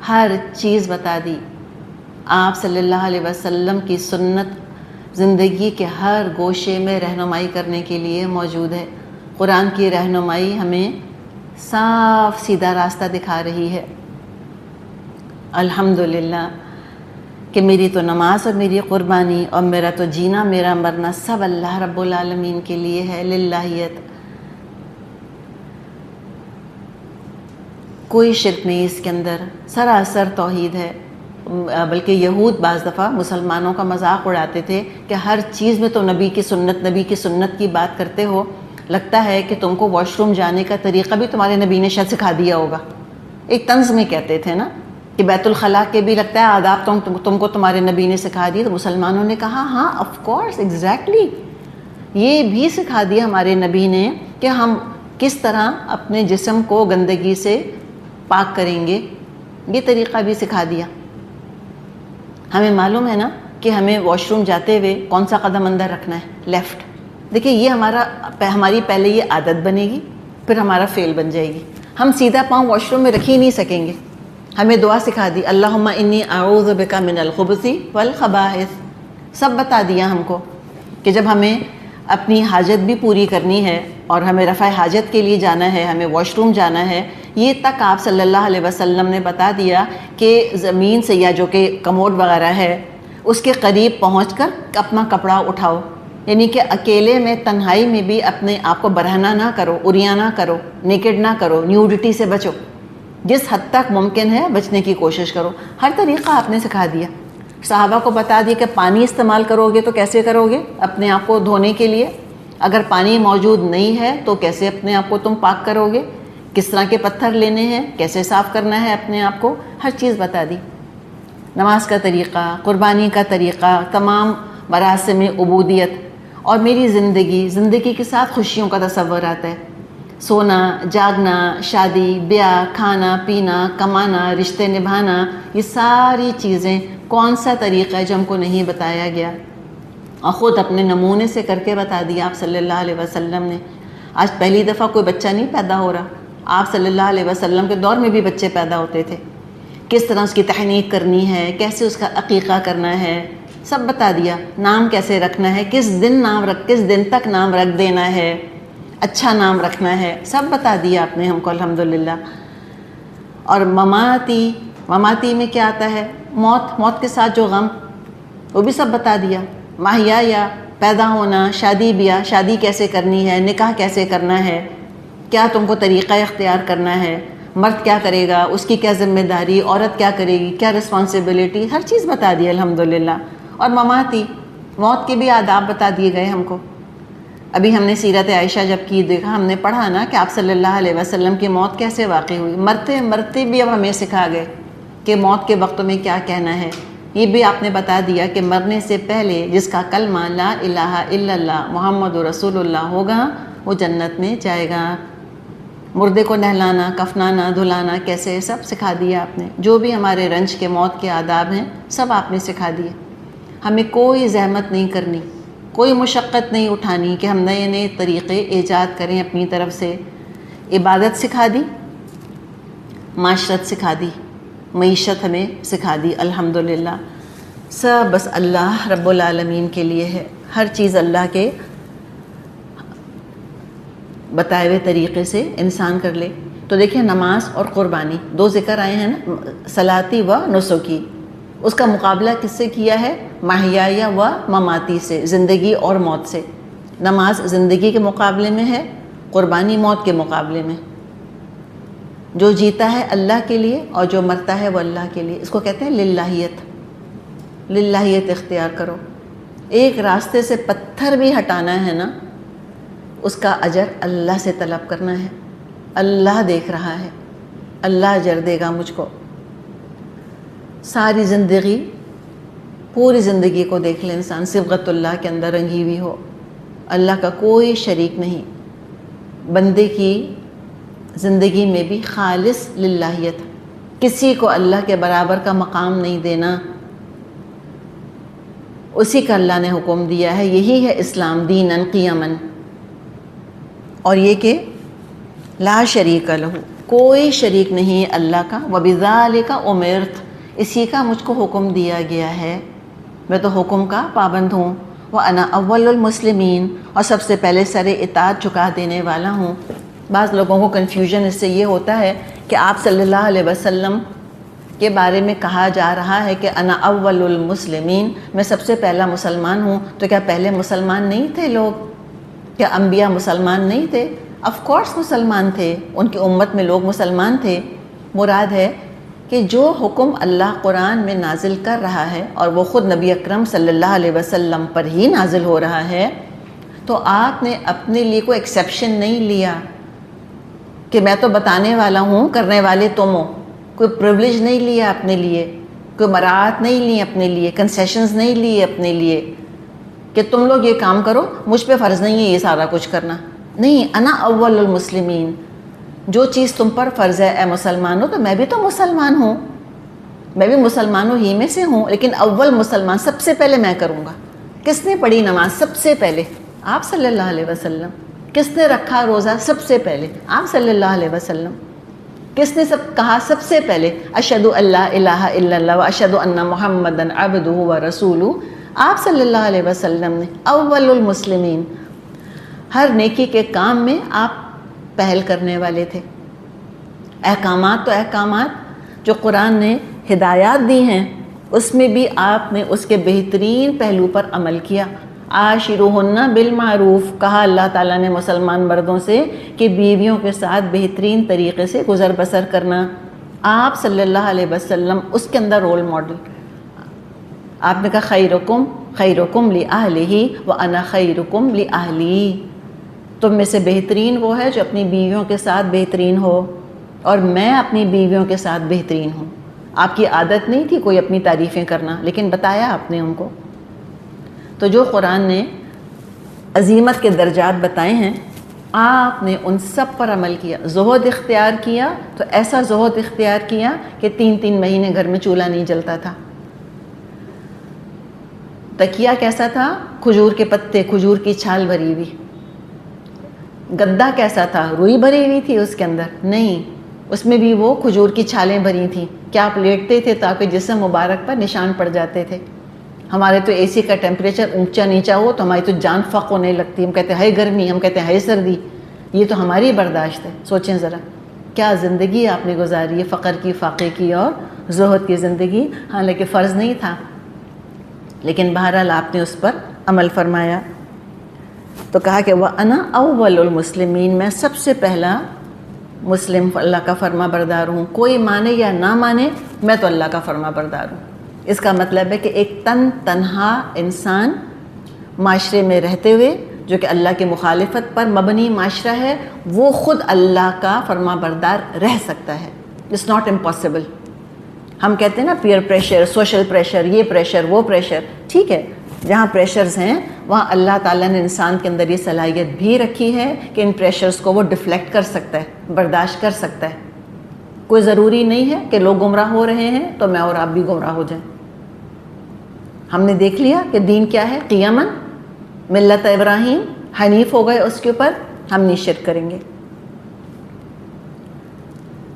Speaker 1: ہر چیز بتا دی۔ آپ صلی اللہ علیہ وسلم کی سنت زندگی کے ہر گوشے میں رہنمائی کرنے کے لیے موجود ہے۔ قرآن کی رہنمائی ہمیں صاف سیدھا راستہ دکھا رہی ہے۔ الحمدللہ کہ میری تو نماز اور میری قربانی اور میرا تو جینا، میرا مرنا سب اللہ رب العالمین کے لیے ہے، للہیت، کوئی شرک نہیں اس کے اندر، سراسر توحید ہے۔ بلکہ یہود بعض دفعہ مسلمانوں کا مذاق اڑاتے تھے کہ ہر چیز میں تو نبی کی سنت کی بات کرتے ہو، لگتا ہے کہ تم کو واش روم جانے کا طریقہ بھی تمہارے نبی نے شاید سکھا دیا ہوگا۔ ایک طنز میں کہتے تھے نا کہ بیت الخلاء کے بھی لگتا ہے آداب تم کو تمہارے نبی نے سکھا دیے۔ تو مسلمانوں نے کہا ہاں آف کورس، ایگزیکٹلی، یہ بھی سکھا دیا ہمارے نبی نے کہ ہم کس طرح اپنے جسم کو گندگی سے پاک کریں گے، یہ طریقہ بھی سکھا دیا۔ ہمیں معلوم ہے نا کہ ہمیں واش روم جاتے ہوئے کون سا قدم اندر رکھنا ہے، لیفٹ۔ دیکھیے یہ ہماری پہلے یہ عادت بنے گی، پھر ہمارا فعل بن جائے گی۔ ہم سیدھا پاؤں واش روم میں رکھ ہی نہیں سکیں گے۔ ہمیں دعا سکھا دی، اللہم انی اعوذ بک من الخبث والخبائث، سب بتا دیا ہم کو کہ جب ہمیں اپنی حاجت بھی پوری کرنی ہے اور ہمیں رفع حاجت کے لیے جانا ہے، ہمیں واش روم جانا ہے، یہ تک آپ صلی اللہ علیہ وسلم نے بتا دیا کہ زمین سے یا جو کہ کموڈ وغیرہ ہے اس کے قریب پہنچ کر اپنا کپڑا اٹھاؤ، یعنی کہ اکیلے میں تنہائی میں بھی اپنے آپ کو برہنہ نہ کرو، عریاں نہ کرو، نیکڈ نہ کرو، نیوڈٹی سے بچو، جس حد تک ممکن ہے بچنے کی کوشش کرو۔ ہر طریقہ آپ نے سکھا دیا۔ صحابہ کو بتا دیا کہ پانی استعمال کرو گے تو کیسے کرو گے اپنے آپ کو دھونے کے لیے، اگر پانی موجود نہیں ہے تو کیسے اپنے آپ کو تم پاک کرو گے، کس طرح کے پتھر لینے ہیں، کیسے صاف کرنا ہے اپنے آپ کو، ہر چیز بتا دی۔ نماز کا طریقہ، قربانی کا طریقہ، تمام مراسم عبودیت۔ اور میری زندگی کے ساتھ خوشیوں کا تصور آتا ہے، سونا، جاگنا، شادی، بیاہ، کھانا پینا، کمانا، رشتے نبھانا، یہ ساری چیزیں کون سا طریقہ ہے جو ہم کو نہیں بتایا گیا، اور خود اپنے نمونے سے کر کے بتا دیا آپ صلی اللہ علیہ وسلم نے۔ آج پہلی دفعہ کوئی بچہ نہیں پیدا ہو رہا، آپ صلی اللہ علیہ وسلم کے دور میں بھی بچے پیدا ہوتے تھے، کس طرح اس کی تحنیک کرنی ہے، کیسے اس کا عقیقہ کرنا ہے، سب بتا دیا۔ نام کیسے رکھنا ہے، کس دن تک نام رکھ دینا ہے، اچھا نام رکھنا ہے، سب بتا دیا آپ نے ہم کو الحمدللہ۔ اور مماتی میں کیا آتا ہے، موت کے ساتھ جو غم، وہ بھی سب بتا دیا۔ محیا، پیدا ہونا، شادی بیاہ، شادی کیسے کرنی ہے، نکاح کیسے کرنا ہے، کیا تم کو طریقہ اختیار کرنا ہے، مرد کیا کرے گا، اس کی کیا ذمہ داری، عورت کیا کرے گی، کیا رسپانسبلٹی، ہر چیز بتا دی الحمدللہ۔ اور مماتی موت کے بھی آداب بتا دیے گئے ہم کو. ابھی ہم نے سیرت عائشہ جب کی دیکھا، ہم نے پڑھا نا کہ آپ صلی اللہ علیہ وسلم کی موت کیسے واقع ہوئی. مرتے مرتے بھی اب ہمیں سکھا گئے کہ موت کے وقت میں کیا کہنا ہے. یہ بھی آپ نے بتا دیا کہ مرنے سے پہلے جس کا کلمہ لا الہ الا اللہ محمد رسول اللہ ہوگا وہ جنت میں جائے گا. مردے کو نہلانا، کفنانا، دھلانا کیسے، سب سکھا دیا آپ نے. جو بھی ہمارے رنج کے موت کے آداب ہیں سب آپ نے سکھا دیے. ہمیں کوئی زحمت نہیں کرنی، کوئی مشقت نہیں اٹھانی کہ ہم نئے نئے طریقے ایجاد کریں اپنی طرف سے. عبادت سکھا دی، معاشرت سکھا دی، معیشت ہمیں سکھا دی. الحمدللہ سب بس اللہ رب العالمین کے لیے ہے. ہر چیز اللہ کے بتائے ہوئے طریقے سے انسان کر لے. تو دیکھیں نماز اور قربانی دو ذکر آئے ہیں نا، صلاتی و نسکی. اس کا مقابلہ کس سے کیا ہے؟ محیایا و مماتی سے، زندگی اور موت سے. نماز زندگی کے مقابلے میں ہے، قربانی موت کے مقابلے میں. جو جیتا ہے اللہ کے لیے اور جو مرتا ہے وہ اللہ کے لیے. اس کو کہتے ہیں للہیت. للہیت اختیار کرو. ایک راستے سے پتھر بھی ہٹانا ہے نا، اس کا اجر اللہ سے طلب کرنا ہے. اللہ دیکھ رہا ہے، اللہ اجر دے گا مجھ کو. ساری زندگی، پوری زندگی کو دیکھ لے انسان، صبغت اللہ کے اندر رنگی ہوئی ہو. اللہ کا کوئی شریک نہیں. بندے کی زندگی میں بھی خالص للہیت، کسی کو اللہ کے برابر کا مقام نہیں دینا. اسی کا اللہ نے حکم دیا ہے. یہی ہے اسلام دیناً قیماً. اور یہ کہ لا شریک لہ، کوئی شریک نہیں ہے اللہ کا. وبذالک امرت، اسی کا مجھ کو حکم دیا گیا ہے. میں تو حکم کا پابند ہوں. وانا اول المسلمین، اور سب سے پہلے سر اطاعت جھکا دینے والا ہوں. بعض لوگوں کو کنفیوژن اس سے یہ ہوتا ہے کہ آپ صلی اللہ علیہ وسلم کے بارے میں کہا جا رہا ہے کہ انا اول المسلمین، میں سب سے پہلا مسلمان ہوں. تو کیا پہلے مسلمان نہیں تھے لوگ؟ کیا انبیاء مسلمان نہیں تھے؟ آف کورس مسلمان تھے. ان کی امت میں لوگ مسلمان تھے. مراد ہے کہ جو حکم اللہ قرآن میں نازل کر رہا ہے اور وہ خود نبی اکرم صلی اللہ علیہ وسلم پر ہی نازل ہو رہا ہے، تو آپ نے اپنے لیے کوئی ایکسیپشن نہیں لیا کہ میں تو بتانے والا ہوں، کرنے والے تم ہو. کوئی پریولیج نہیں لیا اپنے لیے، کوئی مراعات نہیں لی اپنے لیے، کنسیشنز نہیں لیے اپنے لیے کہ تم لوگ یہ کام کرو، مجھ پہ فرض نہیں ہے یہ سارا کچھ کرنا. نہیں، انا اول المسلمین، جو چیز تم پر فرض ہے اے مسلمانوں، تو میں بھی تو مسلمان ہوں، میں بھی مسلمانوں ہی میں سے ہوں، لیکن اول مسلمان سب سے پہلے میں کروں گا. کس نے پڑھی نماز سب سے پہلے؟ آپ صلی اللہ علیہ وسلم. کس نے رکھا روزہ سب سے پہلے؟ آپ صلی اللہ علیہ وسلم. کس نے سب کہا سب سے پہلے اشہد ان لا الہ الا اللہ و اشہد ان محمدً عبدہ و رسولہ؟ آپ صلی اللہ علیہ وسلم نے. اول المسلمین. ہر نیکی کے کام میں آپ پہل کرنے والے تھے. احکامات تو احکامات جو قرآن نے ہدایات دی ہیں، اس میں بھی آپ نے اس کے بہترین پہلو پر عمل کیا. عاشروہن بالمعروف، کہا اللہ تعالیٰ نے مسلمان مردوں سے کہ بیویوں کے ساتھ بہترین طریقے سے گزر بسر کرنا. آپ صلی اللہ علیہ وسلم اس کے اندر رول ماڈل. آپ نے کہا خیرکم خیرکم لأہلہ وانا خیرکم لأہلی. تم میں سے بہترین وہ ہے جو اپنی بیویوں کے ساتھ بہترین ہو، اور میں اپنی بیویوں کے ساتھ بہترین ہوں. آپ کی عادت نہیں تھی کوئی اپنی تعریفیں کرنا، لیکن بتایا آپ نے ان کو. تو جو قرآن نے عظیمت کے درجات بتائے ہیں، آپ نے ان سب پر عمل کیا. زہد اختیار کیا تو ایسا زہد اختیار کیا کہ 3 مہینے گھر میں چولہا نہیں جلتا تھا. تکیہ کیسا تھا؟ کھجور کے پتے، کھجور کی چھال بھری ہوئی. گدا کیسا تھا؟ روئی بھری ہوئی تھی اس کے اندر؟ نہیں، اس میں بھی وہ کھجور کی چھالیں بھری تھیں. کیا آپ لیٹتے تھے تاکہ جسم مبارک پر نشان پڑ جاتے تھے؟ ہمارے تو اے سی کا ٹیمپریچر اونچا نیچا ہو تو ہماری تو جان فق ہونے لگتی. ہم کہتے ہیں ہائے گرمی، ہم کہتے ہیں ہائے سردی. یہ تو ہماری برداشت ہے. سوچیں ذرا کیا زندگی آپ نے گزاری ہے، فقر کی، فاقے کی اور زہد کی زندگی. حالانکہ فرض نہیں تھا، لیکن بہرحال آپ نے اس پر عمل فرمایا. تو کہا کہ وَأَنَا أَوَّلُ الْمُسْلِمِينَ، میں سب سے پہلا مسلم، اللہ کا فرما بردار ہوں. کوئی مانے یا نہ مانے، میں تو اللہ کا فرما بردار ہوں. اس کا مطلب ہے کہ ایک تنہا انسان معاشرے میں رہتے ہوئے جو کہ اللہ کی مخالفت پر مبنی معاشرہ ہے، وہ خود اللہ کا فرما بردار رہ سکتا ہے. It's not impossible. ہم کہتے ہیں نا پیئر پریشر، سوشل پریشر، یہ پریشر وہ پریشر، ٹھیک ہے، جہاں پریشرز ہیں وہاں اللہ تعالیٰ نے انسان کے اندر یہ صلاحیت بھی رکھی ہے کہ ان پریشرز کو وہ ڈیفلیکٹ کر سکتا ہے، برداشت کر سکتا ہے. کوئی ضروری نہیں ہے کہ لوگ گمراہ ہو رہے ہیں تو میں اور آپ بھی گمراہ ہو جائیں. ہم نے دیکھ لیا کہ دین کیا ہے، قیاماً ملت ابراہیم حنیف ہو گئے، اس کے اوپر ہم نہیں شرک کریں گے.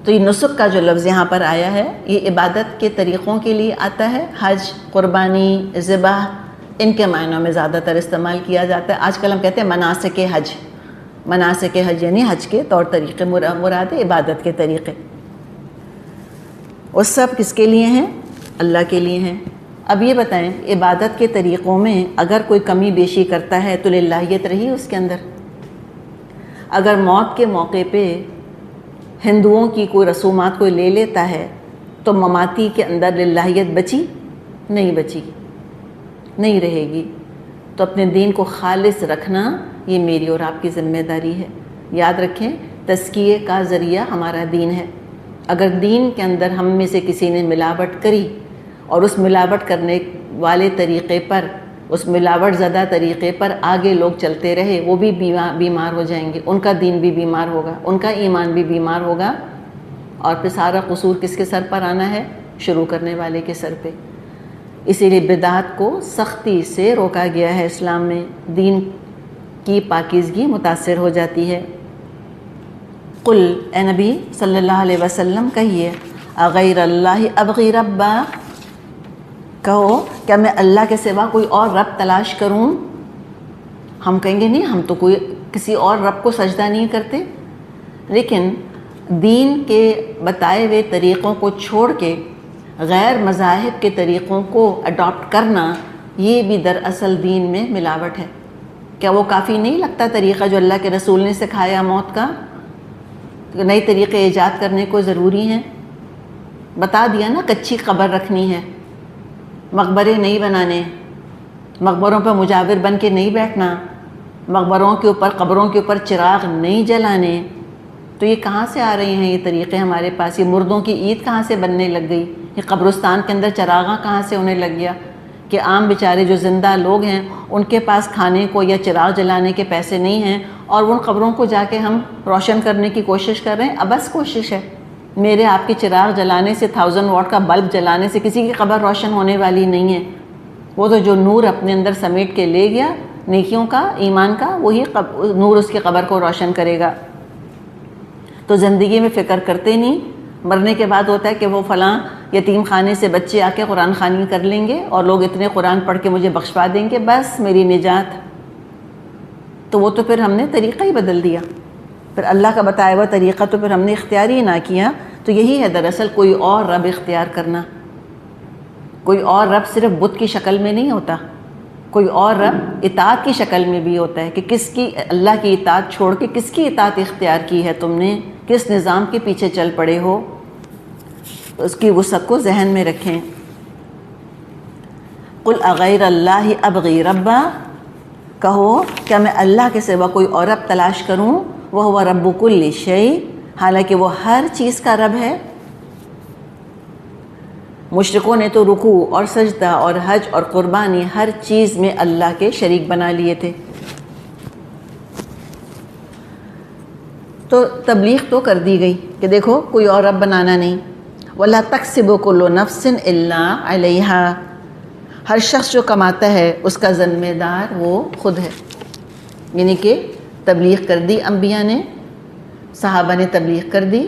Speaker 1: تو یہ نسک کا جو لفظ یہاں پر آیا ہے یہ عبادت کے طریقوں کے لیے آتا ہے. حج، قربانی، ذبح، ان کے معنوں میں زیادہ تر استعمال کیا جاتا ہے. آج کل ہم کہتے ہیں مناسک حج. مناسک حج یعنی حج کے طور طریقے، مراد عبادت کے طریقے. وہ سب کس کے لیے ہیں؟ اللہ کے لیے ہیں. اب یہ بتائیں عبادت کے طریقوں میں اگر کوئی کمی بیشی کرتا ہے تو للہیت رہی اس کے اندر؟ اگر موت کے موقع پہ ہندوؤں کی کوئی رسومات کوئی لے لیتا ہے تو مماتی کے اندر للہیت بچی؟ نہیں بچی، نہیں رہے گی. تو اپنے دین کو خالص رکھنا یہ میری اور آپ کی ذمہ داری ہے. یاد رکھیں تزکیے کا ذریعہ ہمارا دین ہے. اگر دین کے اندر ہم میں سے کسی نے ملاوٹ کری اور اس ملاوٹ کرنے والے طریقے پر، اس ملاوٹ زدہ طریقے پر آگے لوگ چلتے رہے، وہ بھی بیمار ہو جائیں گے، ان کا دین بھی بیمار ہوگا، ان کا ایمان بھی بیمار ہوگا. اور پھر سارا قصور کس کے سر پر آنا ہے؟ شروع کرنے والے کے سر پہ. اسی لیے بدعات کو سختی سے روکا گیا ہے اسلام میں. دین کی پاکیزگی متاثر ہو جاتی ہے. قل، اے نبی صلی اللہ علیہ وسلم کہیے، اغیر اللہ ابغی ربا، کہو کیا میں اللہ کے سوا کوئی اور رب تلاش کروں؟ ہم کہیں گے نہیں، ہم تو کوئی کسی اور رب کو سجدہ نہیں کرتے. لیکن دین کے بتائے ہوئے طریقوں کو چھوڑ کے غیر مذاہب کے طریقوں کو اڈاپٹ کرنا، یہ بھی دراصل دین میں ملاوٹ ہے. کیا وہ کافی نہیں لگتا طریقہ جو اللہ کے رسول نے سکھایا موت کا؟ نئے طریقے ایجاد کرنے کو ضروری ہیں. بتا دیا نا، کچی قبر رکھنی ہے، مقبرے نہیں بنانے، مقبروں پر مجاور بن کے نہیں بیٹھنا، مقبروں کے اوپر، قبروں کے اوپر چراغ نہیں جلانے. تو یہ کہاں سے آ رہے ہیں یہ طریقے ہمارے پاس؟ یہ مردوں کی عید کہاں سے بننے لگ گئی؟ یہ قبرستان کے اندر چراغاں کہاں سے ہونے لگ گیا کہ عام بیچارے جو زندہ لوگ ہیں ان کے پاس کھانے کو یا چراغ جلانے کے پیسے نہیں ہیں اور ان قبروں کو جا کے ہم روشن کرنے کی کوشش کر رہے ہیں. ابس کوشش ہے. میرے آپ کے چراغ جلانے سے، 1000 واٹ کا بلب جلانے سے کسی کی قبر روشن ہونے والی نہیں ہے. وہ تو جو نور اپنے اندر سمیٹ کے لے گیا نیکیوں کا، ایمان کا، وہی نور اس کی قبر کو روشن کرے گا. تو زندگی میں فکر کرتے نہیں، مرنے کے بعد ہوتا ہے کہ وہ فلاں یتیم خانے سے بچے آ کے قرآن خوانی کر لیں گے اور لوگ اتنے قرآن پڑھ کے مجھے بخشوا دیں گے، بس میری نجات. تو وہ تو پھر ہم نے طریقہ ہی بدل دیا. پھر اللہ کا بتایا ہوا طریقہ تو پھر ہم نے اختیار ہی نہ کیا. تو یہی ہے دراصل کوئی اور رب اختیار کرنا. کوئی اور رب صرف بت کی شکل میں نہیں ہوتا، کوئی اور رب اطاعت کی شکل میں بھی ہوتا ہے کہ کس کی، اللہ کی اطاعت چھوڑ کے کس کی اطاعت اختیار کی ہے تم نے، کس نظام کے پیچھے چل پڑے ہو. اس کی وسعت کو ذہن میں رکھیں. قل اغیر اللہ ابغی ربا، کہو کیا میں اللہ کے سوا کوئی اور رب تلاش کروں؟ وہو رب کل شیء، حالانکہ وہ ہر چیز کا رب ہے. مشرکوں نے تو رکوع اور سجدہ اور حج اور قربانی ہر چیز میں اللہ کے شریک بنا لیے تھے. تو تبلیغ تو کر دی گئی کہ دیکھو کوئی اور رب بنانا نہیں. وَلَا تَكْسِبُ كُلُّ نَفْسٍ إِلَّا عَلَيْهَا، ہر شخص جو کماتا ہے اس کا ذمہ دار وہ خود ہے. یعنی کہ تبلیغ کر دی انبیاء نے، صحابہ نے تبلیغ کر دی،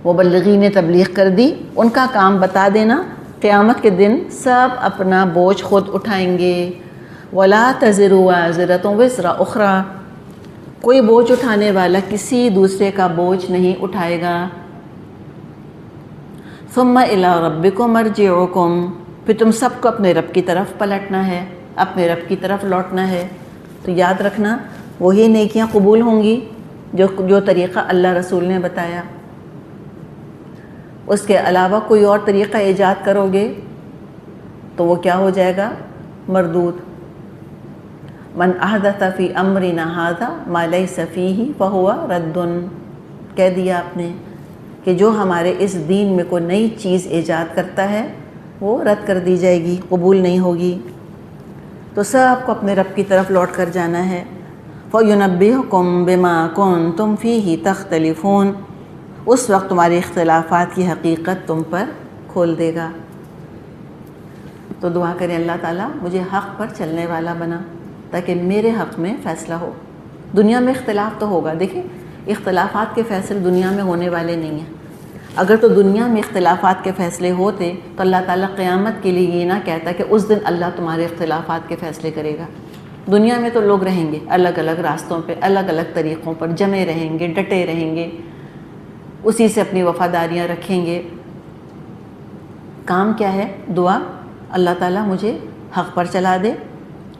Speaker 1: مبلغین نے تبلیغ کر دی. ان کا کام بتا دینا. قیامت کے دن سب اپنا بوجھ خود اٹھائیں گے. وَلَا تَزِرُ وَازِرَةٌ وِزْرَ أُخْرَىٰ، کوئی بوجھ اٹھانے والا کسی دوسرے کا بوجھ نہیں اٹھائے گا. ثُمَّ إِلَىٰ رَبِّكُمْ مَرْجِعُكُمْ، پھر تم سب کو اپنے رب کی طرف پلٹنا ہے، اپنے رب کی طرف لوٹنا ہے. تو یاد رکھنا وہی نیکیاں قبول ہوں گی جو طریقہ اللہ رسول نے بتایا. اس کے علاوہ کوئی اور طریقہ ایجاد کرو گے تو وہ کیا ہو جائے گا؟ مردود. من احدث فی امرنا ھذا ما لیس فیہ فہو رد، کہہ دیا آپ نے کہ جو ہمارے اس دین میں کوئی نئی چیز ایجاد کرتا ہے وہ رد کر دی جائے گی، قبول نہیں ہوگی۔ تو سب کو اپنے رب کی طرف لوٹ کر جانا ہے۔ فَيُنَبِّئُكُم بِمَا كُنتُمْ فِيهِ تَخْتَلِفُونَ، اس وقت تمہارے اختلافات کی حقیقت تم پر کھول دے گا۔ تو دعا کریں اللہ تعالیٰ مجھے حق پر چلنے والا بنا تاکہ میرے حق میں فیصلہ ہو۔ دنیا میں اختلاف تو ہوگا، دیکھیں اختلافات کے فیصلے دنیا میں ہونے والے نہیں ہیں۔ اگر تو دنیا میں اختلافات کے فیصلے ہوتے تو اللہ تعالیٰ قیامت کے لیے یہ نہ کہتا کہ اس دن اللہ تمہارے اختلافات کے فیصلے کرے گا۔ دنیا میں تو لوگ رہیں گے الگ الگ راستوں پہ، الگ الگ طریقوں پر جمے رہیں گے، ڈٹے رہیں گے، اسی سے اپنی وفاداریاں رکھیں گے۔ کام کیا ہے؟ دعا، اللہ تعالیٰ مجھے حق پر چلا دے۔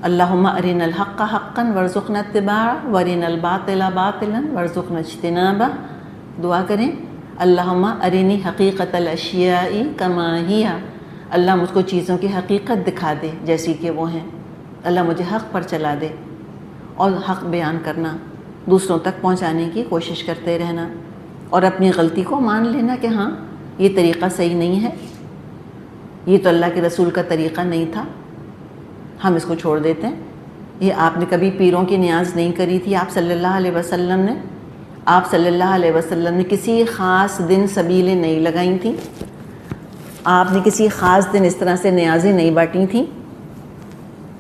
Speaker 1: اللہم ارنا الحق حقا وارزقنا اتباعہ وارنا الباطل باطلا وارزقنا اجتنابہ۔ دعا کریں اللہم ارنی حقیقت الاشیاء کما ہی، اللہ مجھ کو چیزوں کی حقیقت دکھا دے جیسی کہ وہ ہیں۔ اللہ مجھے حق پر چلا دے، اور حق بیان کرنا، دوسروں تک پہنچانے کی کوشش کرتے رہنا، اور اپنی غلطی کو مان لینا کہ ہاں یہ طریقہ صحیح نہیں ہے، یہ تو اللہ کے رسول کا طریقہ نہیں تھا، ہم اس کو چھوڑ دیتے ہیں۔ یہ آپ نے کبھی پیروں کی نیاز نہیں کری تھی، آپ صلی اللہ علیہ وسلم نے، آپ صلی اللہ علیہ وسلم نے کسی خاص دن سبیلیں نہیں لگائیں تھیں، آپ نے کسی خاص دن اس طرح سے نیازیں نہیں بانٹی تھیں۔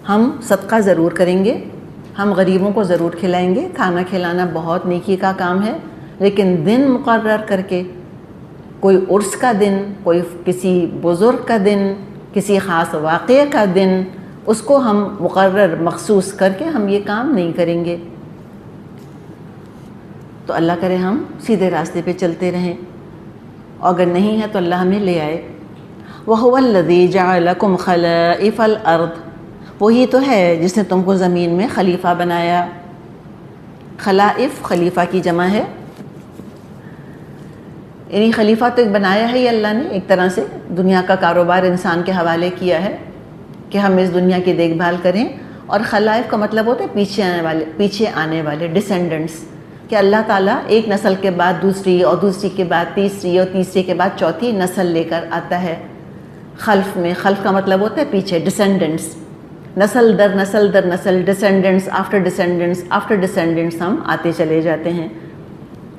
Speaker 1: ہم صدقہ ضرور کریں گے، ہم غریبوں کو ضرور کھلائیں گے، کھانا کھلانا بہت نیکی کا کام ہے، لیکن دن مقرر کر کے، کوئی عرس کا دن، کوئی کسی بزرگ کا دن، کسی خاص واقعے کا دن، اس کو ہم مقرر مخصوص کر کے ہم یہ کام نہیں کریں گے۔ تو اللہ کرے ہم سیدھے راستے پہ چلتے رہیں، اور اگر نہیں ہے تو اللہ ہمیں لے آئے۔ وَهُوَ الَّذِي جَعَلَكُمْ خَلَائِفَ الْأَرْضِ، وہی تو ہے جس نے تم کو زمین میں خلیفہ بنایا۔ خلائف خلیفہ کی جمع ہے، یعنی خلیفہ تو ایک بنایا ہے ہی اللہ نے، ایک طرح سے دنیا کا کاروبار انسان کے حوالے کیا ہے کہ ہم اس دنیا کی دیکھ بھال کریں، اور خلائف کا مطلب ہوتا ہے پیچھے آنے والے ڈسینڈنٹس، کہ اللہ تعالیٰ ایک نسل کے بعد دوسری، اور دوسری کے بعد تیسری، اور تیسری کے بعد چوتھی نسل لے کر آتا ہے۔ خلف میں، خلف کا مطلب ہوتا ہے پیچھے، ڈسینڈنٹس، نسل در نسل در نسل، descendants after descendants after descendants ہم آتے چلے جاتے ہیں۔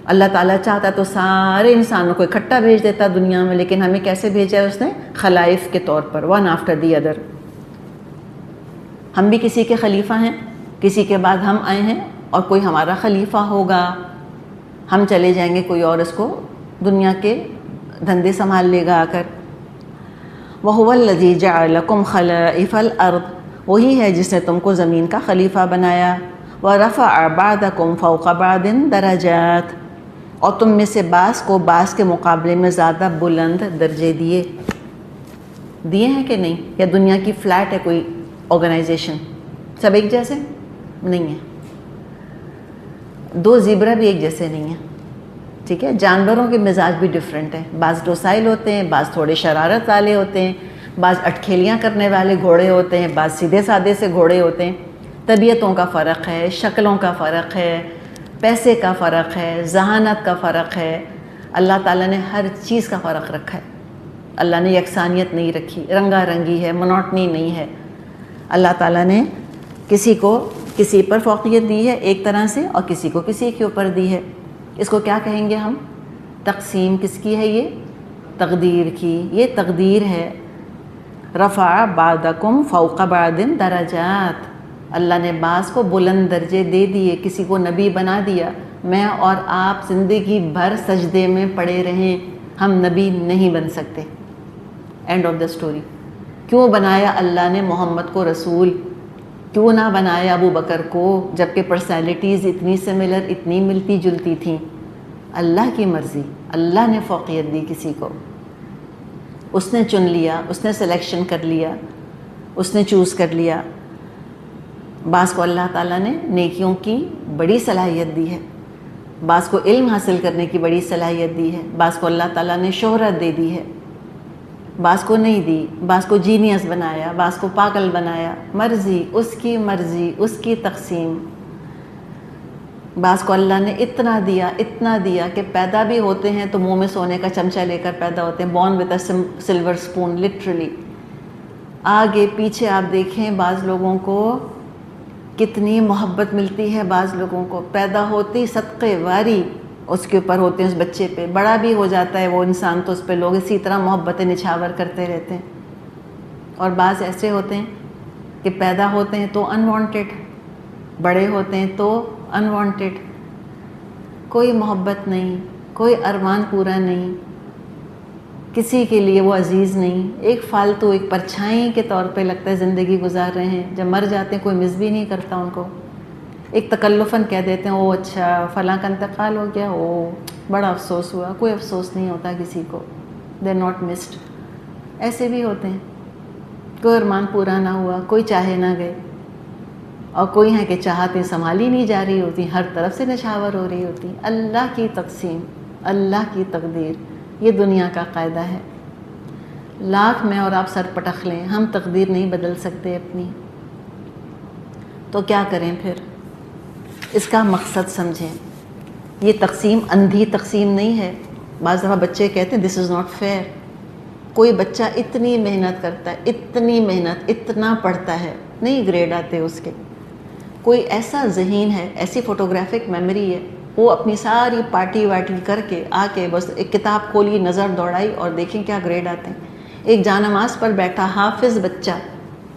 Speaker 1: اللہ تعالیٰ چاہتا تو سارے انسانوں کو اکٹھا بھیج دیتا دنیا میں، لیکن ہمیں کیسے بھیجا ہے اس نے؟ خلائف کے طور پر، ون آفٹر دی ادر۔ ہم بھی کسی کے خلیفہ ہیں، کسی کے بعد ہم آئے ہیں، اور کوئی ہمارا خلیفہ ہوگا، ہم چلے جائیں گے، کوئی اور اس کو دنیا کے دھندے سنبھال لے گا آ کر۔ وَهُوَ الَّذِي جَعَلَكُمْ خَلَائِفَ الْأَرْضِ، وہی ہے جس نے تم کو زمین کا خلیفہ بنایا۔ وَرَفَعَ بَعْضَكُمْ فَوْقَ بَعْضٍ دَرَجَاتٍ، اور تم میں سے بعض کو بعض کے مقابلے میں زیادہ بلند درجے دیے ہیں کہ نہیں؟ یا دنیا کی فلیٹ ہے کوئی آرگنائزیشن، سب ایک جیسے نہیں ہیں، دو زیبرا بھی ایک جیسے نہیں ہیں، ٹھیک ہے؟ جانوروں کے مزاج بھی ڈیفرنٹ ہیں، بعض ڈوسائل ہوتے ہیں، بعض تھوڑے شرارت والے ہوتے ہیں، بعض اٹکھیلیاں کرنے والے گھوڑے ہوتے ہیں، بعض سیدھے سادے سے گھوڑے ہوتے ہیں۔ طبیعتوں کا فرق ہے، شکلوں کا فرق ہے، پیسے کا فرق ہے، ذہانت کا فرق ہے، اللہ تعالیٰ نے ہر چیز کا فرق رکھا ہے۔ اللہ نے یکسانیت نہیں رکھی، رنگا رنگی ہے، منوٹنی نہیں ہے۔ اللہ تعالیٰ نے کسی کو کسی پر فوقیت دی ہے ایک طرح سے، اور کسی کو کسی کے اوپر دی ہے۔ اس کو کیا کہیں گے ہم؟ تقسیم کس کی ہے؟ یہ تقدیر کی، یہ تقدیر ہے۔ رفع بعضکم فوق بعض درجات، اللہ نے بعض کو بلند درجے دے دیے، کسی کو نبی بنا دیا۔ میں اور آپ زندگی بھر سجدے میں پڑے رہیں، ہم نبی نہیں بن سکتے۔ And of the story. کیوں بنایا اللہ نے محمد کو رسول؟ کیوں نہ بنایا ابو بکر کو، جبکہ پرسنالٹیز اتنی سملر، اتنی ملتی جلتی تھیں؟ اللہ کی مرضی، اللہ نے فوقیت دی کسی کو، اس نے چن لیا، اس نے سلیکشن کر لیا، اس نے چوز کر لیا۔ بعض کو اللہ تعالیٰ نے نیکیوں کی بڑی صلاحیت دی ہے، بعض کو علم حاصل کرنے کی بڑی صلاحیت دی ہے، بعض کو اللہ تعالیٰ نے شہرت دے دی ہے، بعض کو نہیں دی، بعض کو جینیس بنایا، بعض کو پاگل بنایا، مرضی اس کی، مرضی اس کی تقسیم۔ بعض کو اللہ نے اتنا دیا کہ پیدا بھی ہوتے ہیں تو منہ میں سونے کا چمچہ لے کر پیدا ہوتے ہیں، born with a silver spoon literally. آگے پیچھے آپ دیکھیں بعض لوگوں کو کتنی محبت ملتی ہے، بعض لوگوں کو پیدا ہوتی صدقے واری اس کے اوپر ہوتے ہیں، اس بچے پہ، بڑا بھی ہو جاتا ہے وہ انسان تو اس پہ لوگ اسی طرح محبتیں نچھاور کرتے رہتے ہیں۔ اور بعض ایسے ہوتے ہیں کہ پیدا ہوتے ہیں تو انوانٹیڈ، بڑے ہوتے ہیں تو انوانٹیڈ، کوئی محبت نہیں، کوئی ارمان پورا نہیں، کسی کے لیے وہ عزیز نہیں، ایک فالتو، ایک پرچھائی کے طور پہ لگتا ہے زندگی گزار رہے ہیں۔ جب مر جاتے ہیں کوئی مس بھی نہیں کرتا ان کو، ایک تکلفاً کہہ دیتے ہیں او اچھا فلاں کا انتقال ہو گیا، او بڑا افسوس ہوا، کوئی افسوس نہیں ہوتا کسی کو، دے ناٹ مسڈ۔ ایسے بھی ہوتے ہیں، کوئی ارمان پورا نہ ہوا، کوئی چاہے نہ گئے، اور کوئی ہیں کہ چاہتے سنبھالی نہیں جا رہی ہوتی، ہر طرف سے نچھاور ہو رہی ہوتی۔ اللہ کی تقسیم، اللہ کی تقدیر، یہ دنیا کا قاعدہ ہے۔ لاکھ میں اور آپ سر پٹخ لیں، ہم تقدیر نہیں بدل سکتے اپنی، تو کیا کریں پھر؟ اس کا مقصد سمجھیں۔ یہ تقسیم اندھی تقسیم نہیں ہے۔ بعض دفعہ بچے کہتے ہیں دس از ناٹ فیئر۔ کوئی بچہ اتنی محنت کرتا ہے، اتنی محنت، اتنا پڑھتا ہے، نہیں گریڈ آتے اس کے۔ کوئی ایسا ذہین ہے، ایسی فوٹوگرافک میموری ہے، وہ اپنی ساری پارٹی وارٹی کر کے آ کے بس ایک کتاب کھولی، نظر دوڑائی اور دیکھیں کیا گریڈ آتے ہیں۔ ایک جانماز پر بیٹھا حافظ بچہ،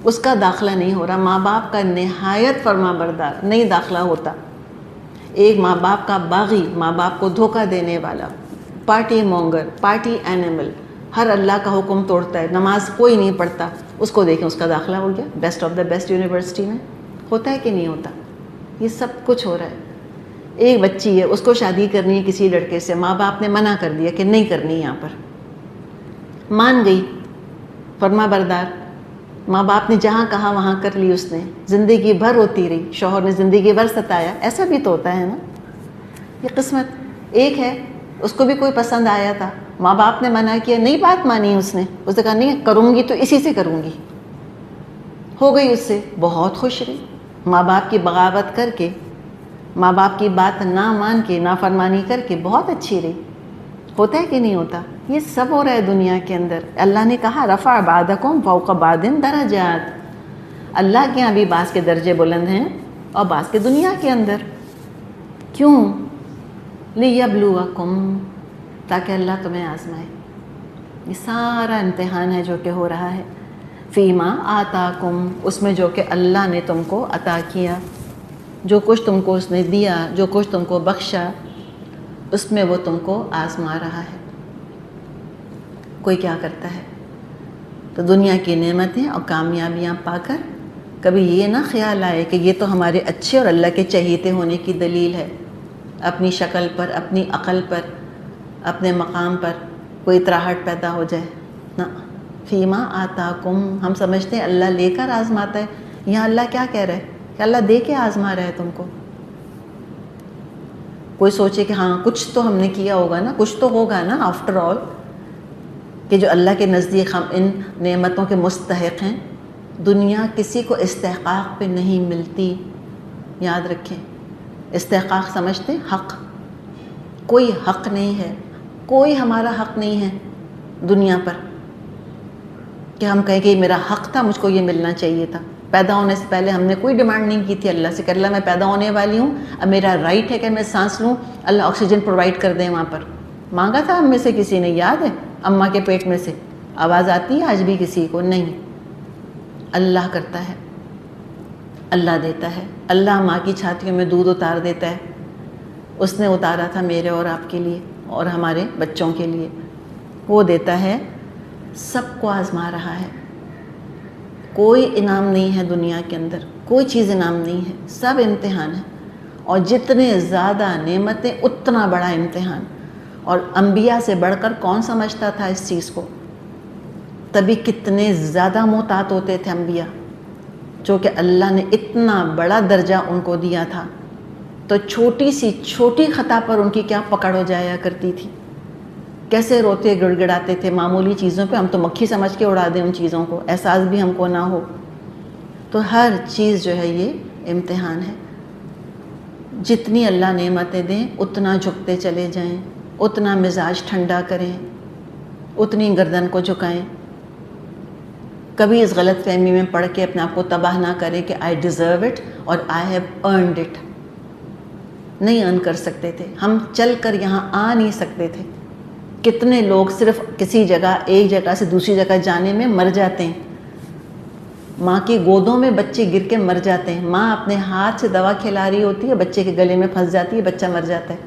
Speaker 1: اس کا داخلہ نہیں ہو رہا، ماں باپ کا نہایت فرما بردار، نہیں داخلہ ہوتا۔ ایک ماں باپ کا باغی، ماں باپ کو دھوکہ دینے والا، پارٹی مونگر، پارٹی اینیمل، ہر اللہ کا حکم توڑتا ہے، نماز کوئی نہیں پڑھتا، اس کو دیکھیں اس کا داخلہ ہو گیا best of the best university میں۔ ہوتا ہے کہ نہیں ہوتا؟ یہ سب کچھ ہو رہا ہے۔ ایک بچی ہے، اس کو شادی کرنی ہے کسی لڑکے سے، ماں باپ نے منع کر دیا کہ نہیں کرنی، یہاں پر مان گئی، فرما بردار، ماں باپ نے جہاں کہا وہاں کر لی، اس نے زندگی بھر روتی رہی، شوہر نے زندگی بھر ستایا، ایسا بھی تو ہوتا ہے نا۔ یہ قسمت۔ ایک ہے، اس کو بھی کوئی پسند آیا تھا، ماں باپ نے منع کیا، نہیں بات مانی اس نے کہا نہیں کروں گی تو اسی سے کروں گی، ہو گئی اس سے، بہت خوش رہی، ماں باپ کی بغاوت کر کے، ماں باپ کی بات نہ مان کے، نافرمانی کر کے بہت اچھی رہی۔ ہوتا ہے کہ نہیں ہوتا؟ یہ سب ہو رہا ہے دنیا کے اندر۔ اللہ نے کہا رفع بعضکم فوق بعض درجات، اللہ کے یہاں بھی بعض کے درجے بلند ہیں اور بعض کے دنیا کے اندر۔ کیوں؟ لیبلوکم، تاکہ اللہ تمہیں آزمائے۔ یہ سارا امتحان ہے جو کہ ہو رہا ہے۔ فیما آتاکم، اس میں جو کہ اللہ نے تم کو عطا کیا، جو کچھ تم کو اس نے دیا، جو کچھ تم کو بخشا، اس میں وہ تم کو آزما رہا ہے۔ کوئی کیا کرتا ہے تو دنیا کی نعمتیں اور کامیابیاں پا کر کبھی یہ نہ خیال آئے کہ یہ تو ہمارے اچھے اور اللہ کے چہیتے ہونے کی دلیل ہے، اپنی شکل پر، اپنی عقل پر، اپنے مقام پر کوئی اطراہٹ پیدا ہو جائے نہ۔ فیما آتاکم، ہم سمجھتے ہیں اللہ لے کر آزماتا ہے، یہاں اللہ کیا کہہ رہا ہے کہ اللہ دے کے آزما رہا ہے تم کو۔ کوئی سوچے کہ ہاں کچھ تو ہم نے کیا ہوگا نا، کچھ تو ہوگا نا آفٹر آل، کہ جو اللہ کے نزدیک ہم ان نعمتوں کے مستحق ہیں۔ دنیا کسی کو استحقاق پہ نہیں ملتی، یاد رکھیں۔ استحقاق سمجھتے حق، کوئی حق نہیں ہے، کوئی ہمارا حق نہیں ہے دنیا پر کہ ہم کہیں کہ یہ میرا حق تھا، مجھ کو یہ ملنا چاہیے تھا۔ پیدا ہونے سے پہلے ہم نے کوئی ڈیمانڈ نہیں کی تھی اللہ سے کہ اللہ میں پیدا ہونے والی ہوں، اب میرا رائٹ ہے کہ میں سانس لوں، اللہ آکسیجن پرووائڈ کر دیں وہاں پر۔ مانگا تھا ہم میں سے کسی نے؟ یاد ہے اماں کے پیٹ میں سے آواز آتی ہے آج بھی کسی کو؟ نہیں، اللہ کرتا ہے، اللہ دیتا ہے۔ اللہ ماں کی چھاتیوں میں دودھ اتار دیتا ہے، اس نے اتارا تھا میرے اور آپ کے لیے اور ہمارے بچوں کے لیے، وہ دیتا ہے، سب کو آزما رہا ہے۔ کوئی انعام نہیں ہے دنیا کے اندر، کوئی چیز انعام نہیں ہے، سب امتحان ہے، اور جتنے زیادہ نعمتیں اتنا بڑا امتحان۔ اور انبیاء سے بڑھ کر کون سمجھتا تھا اس چیز کو؟ تبھی کتنے زیادہ محتاط ہوتے تھے انبیاء، جو کہ اللہ نے اتنا بڑا درجہ ان کو دیا تھا، تو چھوٹی سی چھوٹی خطا پر ان کی کیا پکڑ ہو جایا کرتی تھی کیسے روتے گڑ گڑاتے تھے معمولی چیزوں پہ، ہم تو مکھی سمجھ کے اڑا دیں ان چیزوں کو، احساس بھی ہم کو نہ ہو. تو ہر چیز جو ہے یہ امتحان ہے. جتنی اللہ نعمتیں دیں اتنا جھکتے چلے جائیں، اتنا مزاج ٹھنڈا کریں، اتنی گردن کو جھکائیں. کبھی اس غلط فہمی میں پڑھ کے اپنے آپ کو تباہ نہ کریں کہ آئی ڈیزرو اٹ اور آئی ہیو ارنڈ اٹ. نہیں ارن کر سکتے تھے، ہم چل کر یہاں آ نہیں سکتے تھے. کتنے لوگ صرف کسی جگہ، ایک جگہ سے دوسری جگہ جانے میں مر جاتے ہیں. ماں کی گودوں میں بچے گر کے مر جاتے ہیں. ماں اپنے ہاتھ سے دوا کھلا رہی ہوتی ہے، بچے کے گلے میں پھنس جاتی ہے، بچہ مر جاتا ہے.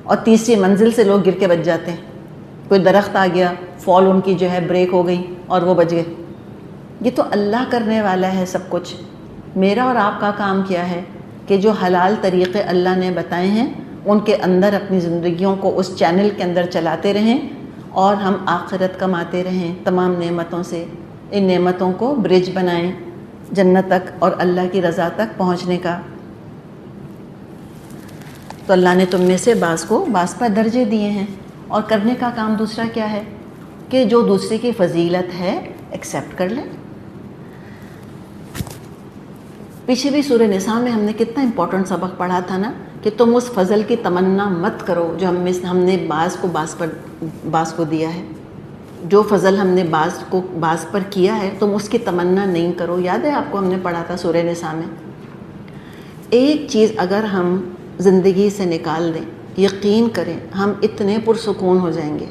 Speaker 1: اور تیسری منزل سے لوگ گر کے بچ جاتے ہیں. کوئی درخت آ گیا، فال ان کی جو ہے بریک ہو گئی اور وہ بچ گئے. یہ تو اللہ کرنے والا ہے سب کچھ. میرا اور آپ کا کام کیا ہے کہ جو حلال طریقے اللہ نے بتائے ہیں ان کے اندر اپنی زندگیوں کو اس چینل کے اندر چلاتے رہیں اور ہم آخرت کماتے رہیں تمام نعمتوں سے. ان نعمتوں کو برج بنائیں جنت تک اور اللہ کی رضا تک پہنچنے کا. تو اللہ نے تم میں سے بعض کو بعض پر درجے دیے ہیں، اور کرنے کا کام دوسرا کیا ہے کہ جو دوسرے کی فضیلت ہے ایکسیپٹ کر لیں. پیچھے بھی سورہ نساء میں ہم نے کتنا امپورٹنٹ سبق پڑھا تھا نا کہ تم اس فضل کی تمنا مت کرو جو ہم نے بعض کو دیا ہے. جو فضل ہم نے بعض پر کیا ہے تم اس کی تمنا نہیں کرو. یاد ہے آپ کو ہم نے پڑھا تھا سورہ نساء میں. ایک چیز اگر ہم زندگی سے نکال دیں، یقین کریں ہم اتنے پرسکون ہو جائیں گے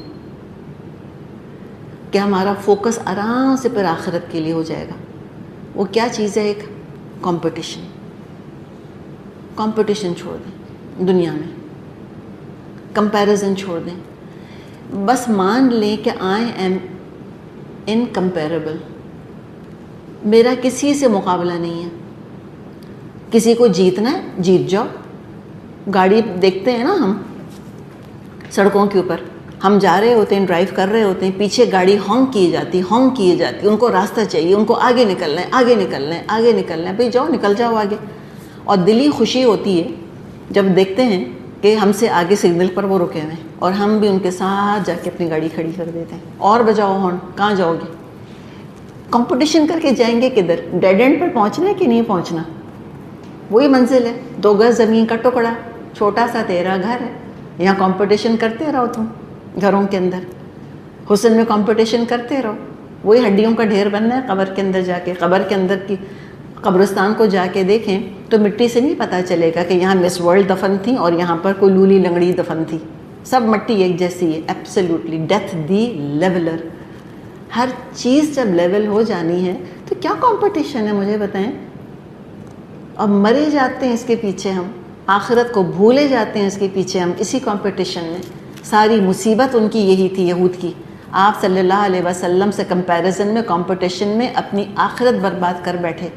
Speaker 1: کہ ہمارا فوکس آرام سے پھر آخرت کے لیے ہو جائے گا. وہ کیا چیز ہے؟ ایک کمپٹیشن چھوڑ دیں. دنیا میں کمپیریزن چھوڑ دیں. بس مان لیں کہ آئی ایم انکمپیریبل. میرا کسی سے مقابلہ نہیں ہے. کسی کو جیتنا ہے جیت جاؤ. گاڑی دیکھتے ہیں نا ہم سڑکوں کے اوپر، ہم جا رہے ہوتے ہیں، ڈرائیو کر رہے ہوتے ہیں، پیچھے گاڑی ہانک کیے جاتی، ان کو راستہ چاہیے، ان کو آگے نکلنا ہے. بھئی جاؤ، نکل جاؤ آگے. اور دلی خوشی ہوتی ہے جب دیکھتے ہیں کہ ہم سے آگے سگنل پر وہ رکے ہوئے ہیں اور ہم بھی ان کے ساتھ جا کے اپنی گاڑی کھڑی کر دیتے ہیں. اور بجاؤ ہارن، کہاں جاؤ گے؟ کمپٹیشن کر کے جائیں گے کدھر؟ ڈیڈ اینڈ پر پہنچنا ہے کہ نہیں پہنچنا؟ وہی منزل ہے، 2 گز زمین کا ٹکڑا، چھوٹا سا تیرا گھر ہے. یہاں کمپٹیشن کرتے رہو تم گھروں کے اندر، حسن میں کمپٹیشن کرتے رہو. وہی ہڈیوں کا ڈھیر بننا ہے قبر کے اندر جا کے. قبر کے اندر کی قبرستان کو جا کے دیکھیں تو مٹی سے نہیں پتہ چلے گا کہ یہاں مس ورلڈ دفن تھی اور یہاں پر کوئی لولی لنگڑی دفن تھی. سب مٹی ایک جیسی ہے. Absolutely death the leveller. ہر چیز جب لیول ہو جانی ہے تو کیا کمپٹیشن ہے مجھے بتائیں؟ اب مرے جاتے ہیں اس کے پیچھے ہم، آخرت کو بھولے جاتے ہیں اس کے پیچھے ہم، اسی کمپٹیشن میں. ساری مصیبت ان کی یہی تھی یہود کی. آپ صلی اللہ علیہ وسلم سے کمپیریزن میں، کمپٹیشن میں اپنی آخرت برباد کر بیٹھے.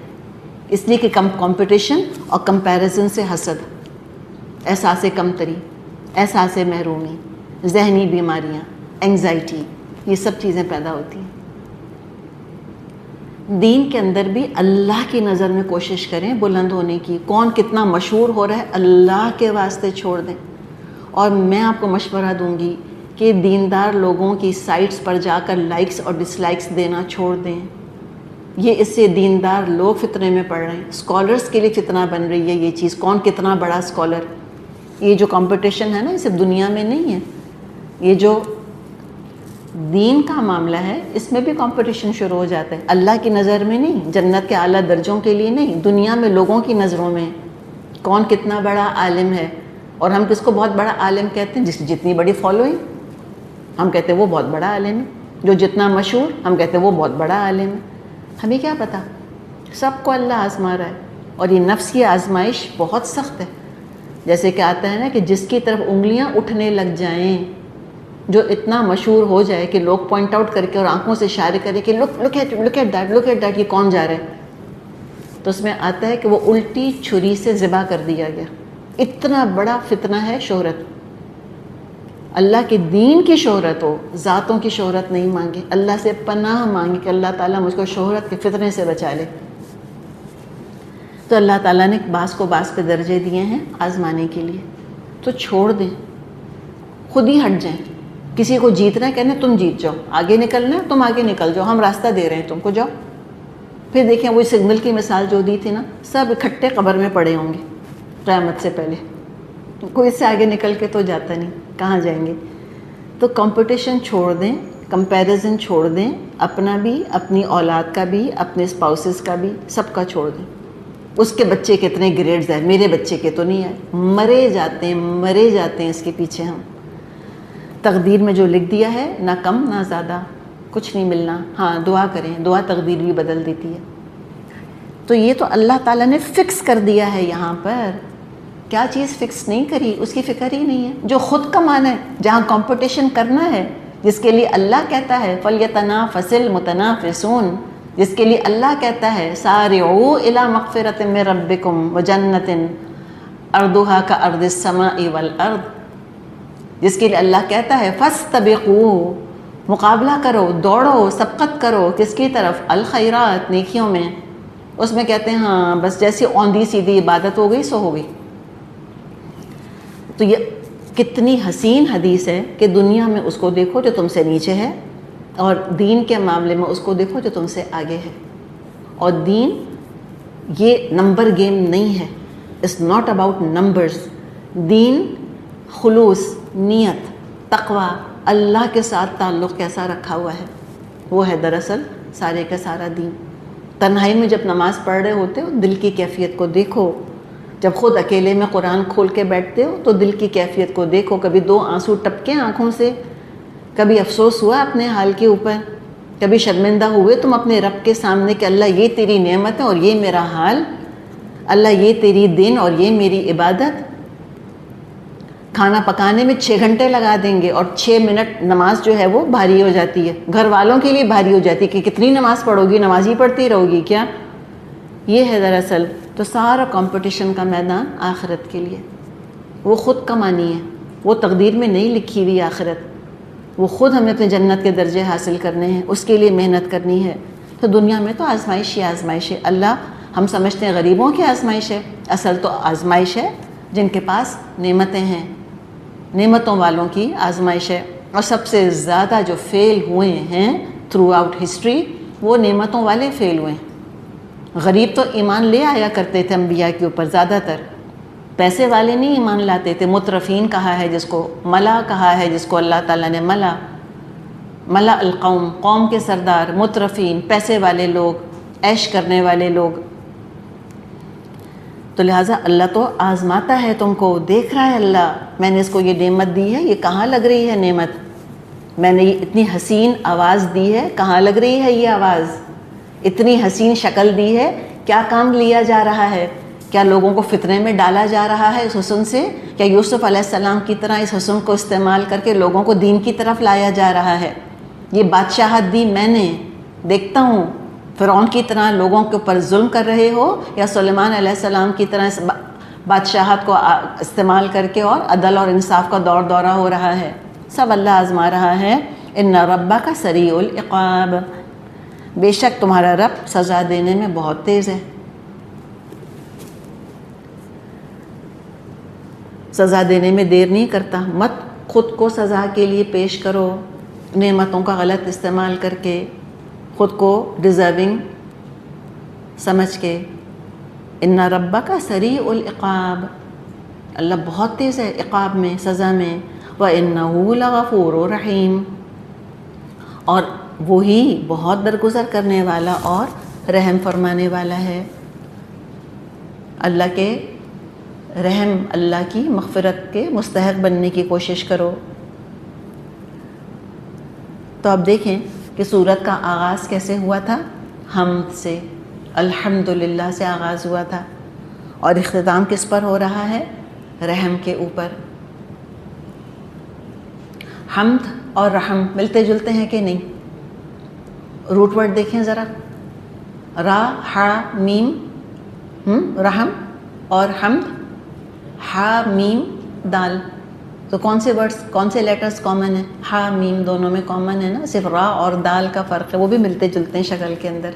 Speaker 1: اس لیے کہ کمپٹیشن اور کمپیریزن سے حسد، احساس کمتری، احساس محرومی، ذہنی بیماریاں، انگزائٹی، یہ سب چیزیں پیدا ہوتی ہیں. دین کے اندر بھی اللہ کی نظر میں کوشش کریں بلند ہونے کی. کون کتنا مشہور ہو رہا ہے اللہ کے واسطے چھوڑ دیں. اور میں آپ کو مشورہ دوں گی کہ دیندار لوگوں کی سائٹس پر جا کر لائکس اور ڈس لائکس دینا چھوڑ دیں. یہ اس سے دیندار لوگ فتنے میں پڑ رہے ہیں. اسکالرس کے لیے فتنہ بن رہی ہے یہ چیز. کون کتنا بڑا اسکالر. یہ جو کمپٹیشن ہے نا یہ صرف دنیا میں نہیں ہے، یہ جو دین کا معاملہ ہے اس میں بھی کمپٹیشن شروع ہو جاتا ہے. اللہ کی نظر میں نہیں، جنت کے اعلیٰ درجوں کے لیے نہیں، دنیا میں لوگوں کی نظروں میں کون کتنا بڑا عالم ہے. اور ہم کس کو بہت بڑا عالم کہتے ہیں؟ جتنی بڑی فالوئنگ ہم کہتے ہیں وہ بہت بڑا عالم ہے. جو جتنا مشہور ہم کہتے ہیں وہ بہت بڑا عالم ہے. ہمیں کیا پتہ؟ سب کو اللہ آزما رہا ہے. اور یہ نفس کی آزمائش بہت سخت ہے. جیسے کہ آتا ہے نا کہ جس کی طرف انگلیاں اٹھنے لگ جائیں، جو اتنا مشہور ہو جائے کہ لوگ پوائنٹ آؤٹ کر کے اور آنکھوں سے اشارے کریں کہ لک ایٹ دیٹ، یہ کون جا رہا ہے، تو اس میں آتا ہے کہ وہ الٹی چھری سے ذبح کر دیا گیا. اتنا بڑا فتنہ ہے شہرت. اللہ کے دین کی شہرت ہو، ذاتوں کی شہرت نہیں مانگے. اللہ سے پناہ مانگے کہ اللہ تعالیٰ مجھ کو شہرت کے فتنے سے بچا لے. تو اللہ تعالیٰ نے بعض کو بعض پہ درجے دیے ہیں آزمانے کے لیے. تو چھوڑ دیں، خود ہی ہٹ جائیں. کسی کو جیتنا ہے کہنا تم جیت جاؤ، آگے نکلنا ہے تم آگے نکل جاؤ، ہم راستہ دے رہے ہیں تم کو، جاؤ۔ پھر دیکھیں وہی سگنل کی مثال جو دی تھی نا، سب اکٹھے قبر میں پڑے ہوں گے قیامت سے پہلے، کوئی اس سے آگے نکل کے تو جاتا نہیں، کہاں جائیں گے؟ تو کمپٹیشن چھوڑ دیں، کمپیریزن چھوڑ دیں، اپنا بھی، اپنی اولاد کا بھی، اپنے اسپاؤسز کا بھی، سب کا چھوڑ دیں۔ اس کے بچے کتنے گریڈز ہیں، میرے بچے کے تو نہیں آئے، مرے جاتے ہیں اس کے پیچھے ہم۔ تقدیر میں جو لکھ دیا ہے، نہ کم نہ زیادہ، کچھ نہیں ملنا۔ ہاں دعا کریں، دعا تقدیر بھی بدل دیتی ہے۔ تو یہ تو اللہ تعالیٰ نے فکس کر دیا ہے یہاں پر، کیا چیز فکس نہیں کری اس کی فکر ہی نہیں ہے۔ جو خود کمانا ہے، جہاں کمپٹیشن کرنا ہے، جس کے لیے اللہ کہتا ہے فَلْيَتَنَافَسِ الْمُتَنَافِسُونَ، جس کے لیے اللہ کہتا ہے سارعوا الی مغفرۃ من ربکم وجنۃ ارضھا کارض السماء والارض، جس کے لیے اللہ کہتا ہے فاستبقوا، مقابلہ کرو، دوڑو، سبقت کرو، کس کی طرف؟ الخیرات، نیکیوں میں۔ اس میں کہتے ہیں ہاں بس جیسی اوندھی سیدھی عبادت ہو گئی سو ہو گئی۔ تو یہ کتنی حسین حدیث ہے کہ دنیا میں اس کو دیکھو جو تم سے نیچے ہے، اور دین کے معاملے میں اس کو دیکھو جو تم سے آگے ہے۔ اور دین یہ نمبر گیم نہیں ہے، اٹس ناٹ اباؤٹ نمبرز۔ دین خلوص، نیت، تقوی، اللہ کے ساتھ تعلق کیسا رکھا ہوا ہے، وہ ہے دراصل سارے کا سارا دین۔ تنہائی میں جب نماز پڑھ رہے ہوتے ہو، دل کی کیفیت کو دیکھو۔ جب خود اکیلے میں قرآن کھول کے بیٹھتے ہو تو دل کی کیفیت کو دیکھو، کبھی 2 آنسو ٹپکے آنکھوں سے، کبھی افسوس ہوا اپنے حال کے اوپر، کبھی شرمندہ ہوئے تم اپنے رب کے سامنے کہ اللہ یہ تیری نعمت ہے اور یہ میرا حال، اللہ یہ تیری دین اور یہ میری عبادت۔ کھانا پکانے میں 6 گھنٹے لگا دیں گے اور 6 منٹ نماز جو ہے وہ بھاری ہو جاتی ہے، گھر والوں کے لیے بھاری ہو جاتی ہے کہ کتنی نماز پڑھو گی، نماز ہی پڑھتی رہو گی کیا؟ یہ ہے دراصل تو سارا کمپٹیشن کا میدان آخرت کے لیے۔ وہ خود کمانی ہے، وہ تقدیر میں نہیں لکھی ہوئی آخرت، وہ خود ہمیں اپنے جنت کے درجے حاصل کرنے ہیں، اس کے لیے محنت کرنی ہے۔ تو دنیا میں تو آزمائش ہی آزمائش ہے۔ اللہ ہم سمجھتے ہیں غریبوں کی آزمائش ہے، اصل تو آزمائش ہے جن کے پاس نعمتیں ہیں، نعمتوں والوں کی آزمائش ہے۔ اور سب سے زیادہ جو فیل ہوئے ہیں تھرو آؤٹ ہسٹری، وہ نعمتوں والے فیل ہوئے ہیں۔ غریب تو ایمان لے آیا کرتے تھے انبیاء کے اوپر، زیادہ تر پیسے والے نہیں ایمان لاتے تھے۔ مترفین کہا ہے جس کو، ملا کہا ہے جس کو اللہ تعالیٰ نے، ملا القوم، قوم کے سردار، مترفین، پیسے والے لوگ، عیش کرنے والے لوگ۔ تو لہٰذا اللہ تو آزماتا ہے تم کو، دیکھ رہا ہے اللہ، میں نے اس کو یہ نعمت دی ہے، یہ کہاں لگ رہی ہے نعمت، میں نے یہ اتنی حسین آواز دی ہے، کہاں لگ رہی ہے یہ آواز، اتنی حسین شکل دی ہے، کیا کام لیا جا رہا ہے؟ کیا لوگوں کو فتنے میں ڈالا جا رہا ہے اس حسن سے؟ کیا یوسف علیہ السلام کی طرح اس حسن کو استعمال کر کے لوگوں کو دین کی طرف لایا جا رہا ہے؟ یہ بادشاہت دی میں نے، دیکھتا ہوں فرعون کی طرح لوگوں کے اوپر ظلم کر رہے ہو، یا سلیمان علیہ السلام کی طرح اس بادشاہت کو استعمال کر کے اور عدل اور انصاف کا دور دورہ ہو رہا ہے۔ سب اللہ آزما رہا ہے۔ ان ربک سریع العقاب، بے شک تمہارا رب سزا دینے میں بہت تیز ہے، سزا دینے میں دیر نہیں کرتا۔ مت خود کو سزا کے لیے پیش کرو نعمتوں کا غلط استعمال کر کے، خود کو ڈیزرونگ سمجھ کے۔ ان ربک سریع العقاب، اللہ بہت تیز ہے عقاب میں، سزا میں۔ وَإِنَّهُ لَغَفُورٌ رَحِيمٌ، اور وہی بہت درگزر کرنے والا اور رحم فرمانے والا ہے۔ اللہ کے رحم، اللہ کی مغفرت کے مستحق بننے کی کوشش کرو۔ تو اب دیکھیں کہ سورت کا آغاز کیسے ہوا تھا، حمد سے، الحمدللہ سے آغاز ہوا تھا، اور اختتام کس پر ہو رہا ہے؟ رحم کے اوپر۔ حمد اور رحم ملتے جلتے ہیں کہ نہیں؟ روٹ ورڈ دیکھیں ذرا، را ہا میم، رحم اور حمد، ہا میم دال، تو کون سے ورڈز، کون سے لیٹرز کامن ہیں؟ ہا میم دونوں میں کامن ہے نا، صرف را اور دال کا فرق ہے، وہ بھی ملتے جلتے ہیں شکل کے اندر۔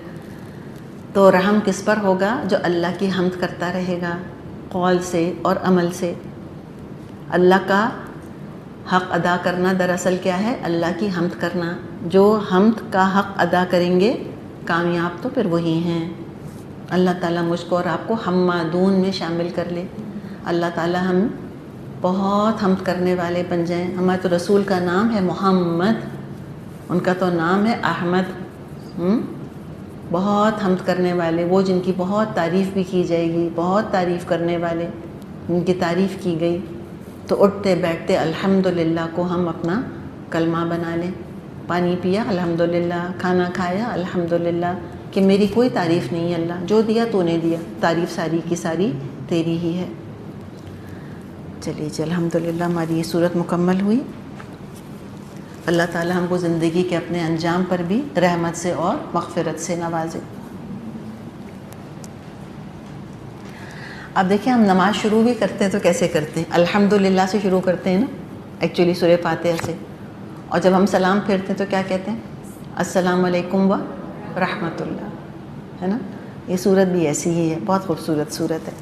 Speaker 1: تو رحم کس پر ہوگا؟ جو اللہ کی حمد کرتا رہے گا قول سے اور عمل سے، اللہ کا حق ادا کرنا دراصل کیا ہے؟ اللہ کی حمد کرنا. جو حمد کا حق ادا کریں گے کامیاب تو پھر وہی ہیں. اللہ تعالیٰ مجھ کو اور آپ کو حمادون میں شامل کر لے. اللہ تعالیٰ ہم بہت حمد کرنے والے بن جائیں. ہمارے تو رسول کا نام ہے محمد، ان کا تو نام ہے احمد. بہت حمد کرنے والے، وہ جن کی بہت تعریف بھی کی جائے گی، بہت تعریف کرنے والے جن کی تعریف کی گئی. تو اٹھتے بیٹھتے الحمدللہ کو ہم اپنا کلمہ بنا لیں. پانی پیا الحمدللہ، کھانا کھایا الحمدللہ، کہ میری کوئی تعریف نہیں ہے اللہ، جو دیا تو نے دیا، تعریف ساری کی ساری تیری ہی ہے. چلیے جی الحمدللہ ہماری یہ صورت مکمل ہوئی. اللہ تعالی ہم کو زندگی کے اپنے انجام پر بھی رحمت سے اور مغفرت سے نوازے. اب دیکھیں ہم نماز شروع بھی کرتے ہیں تو کیسے کرتے ہیں؟ الحمدللہ سے شروع کرتے ہیں نا ایکچولی سورہ فاتحہ سے. اور جب ہم سلام پھیرتے ہیں تو کیا کہتے ہیں؟ السلام علیکم و رحمۃ اللہ، ہے نا. یہ صورت بھی ایسی ہی ہے، بہت خوبصورت صورت ہے.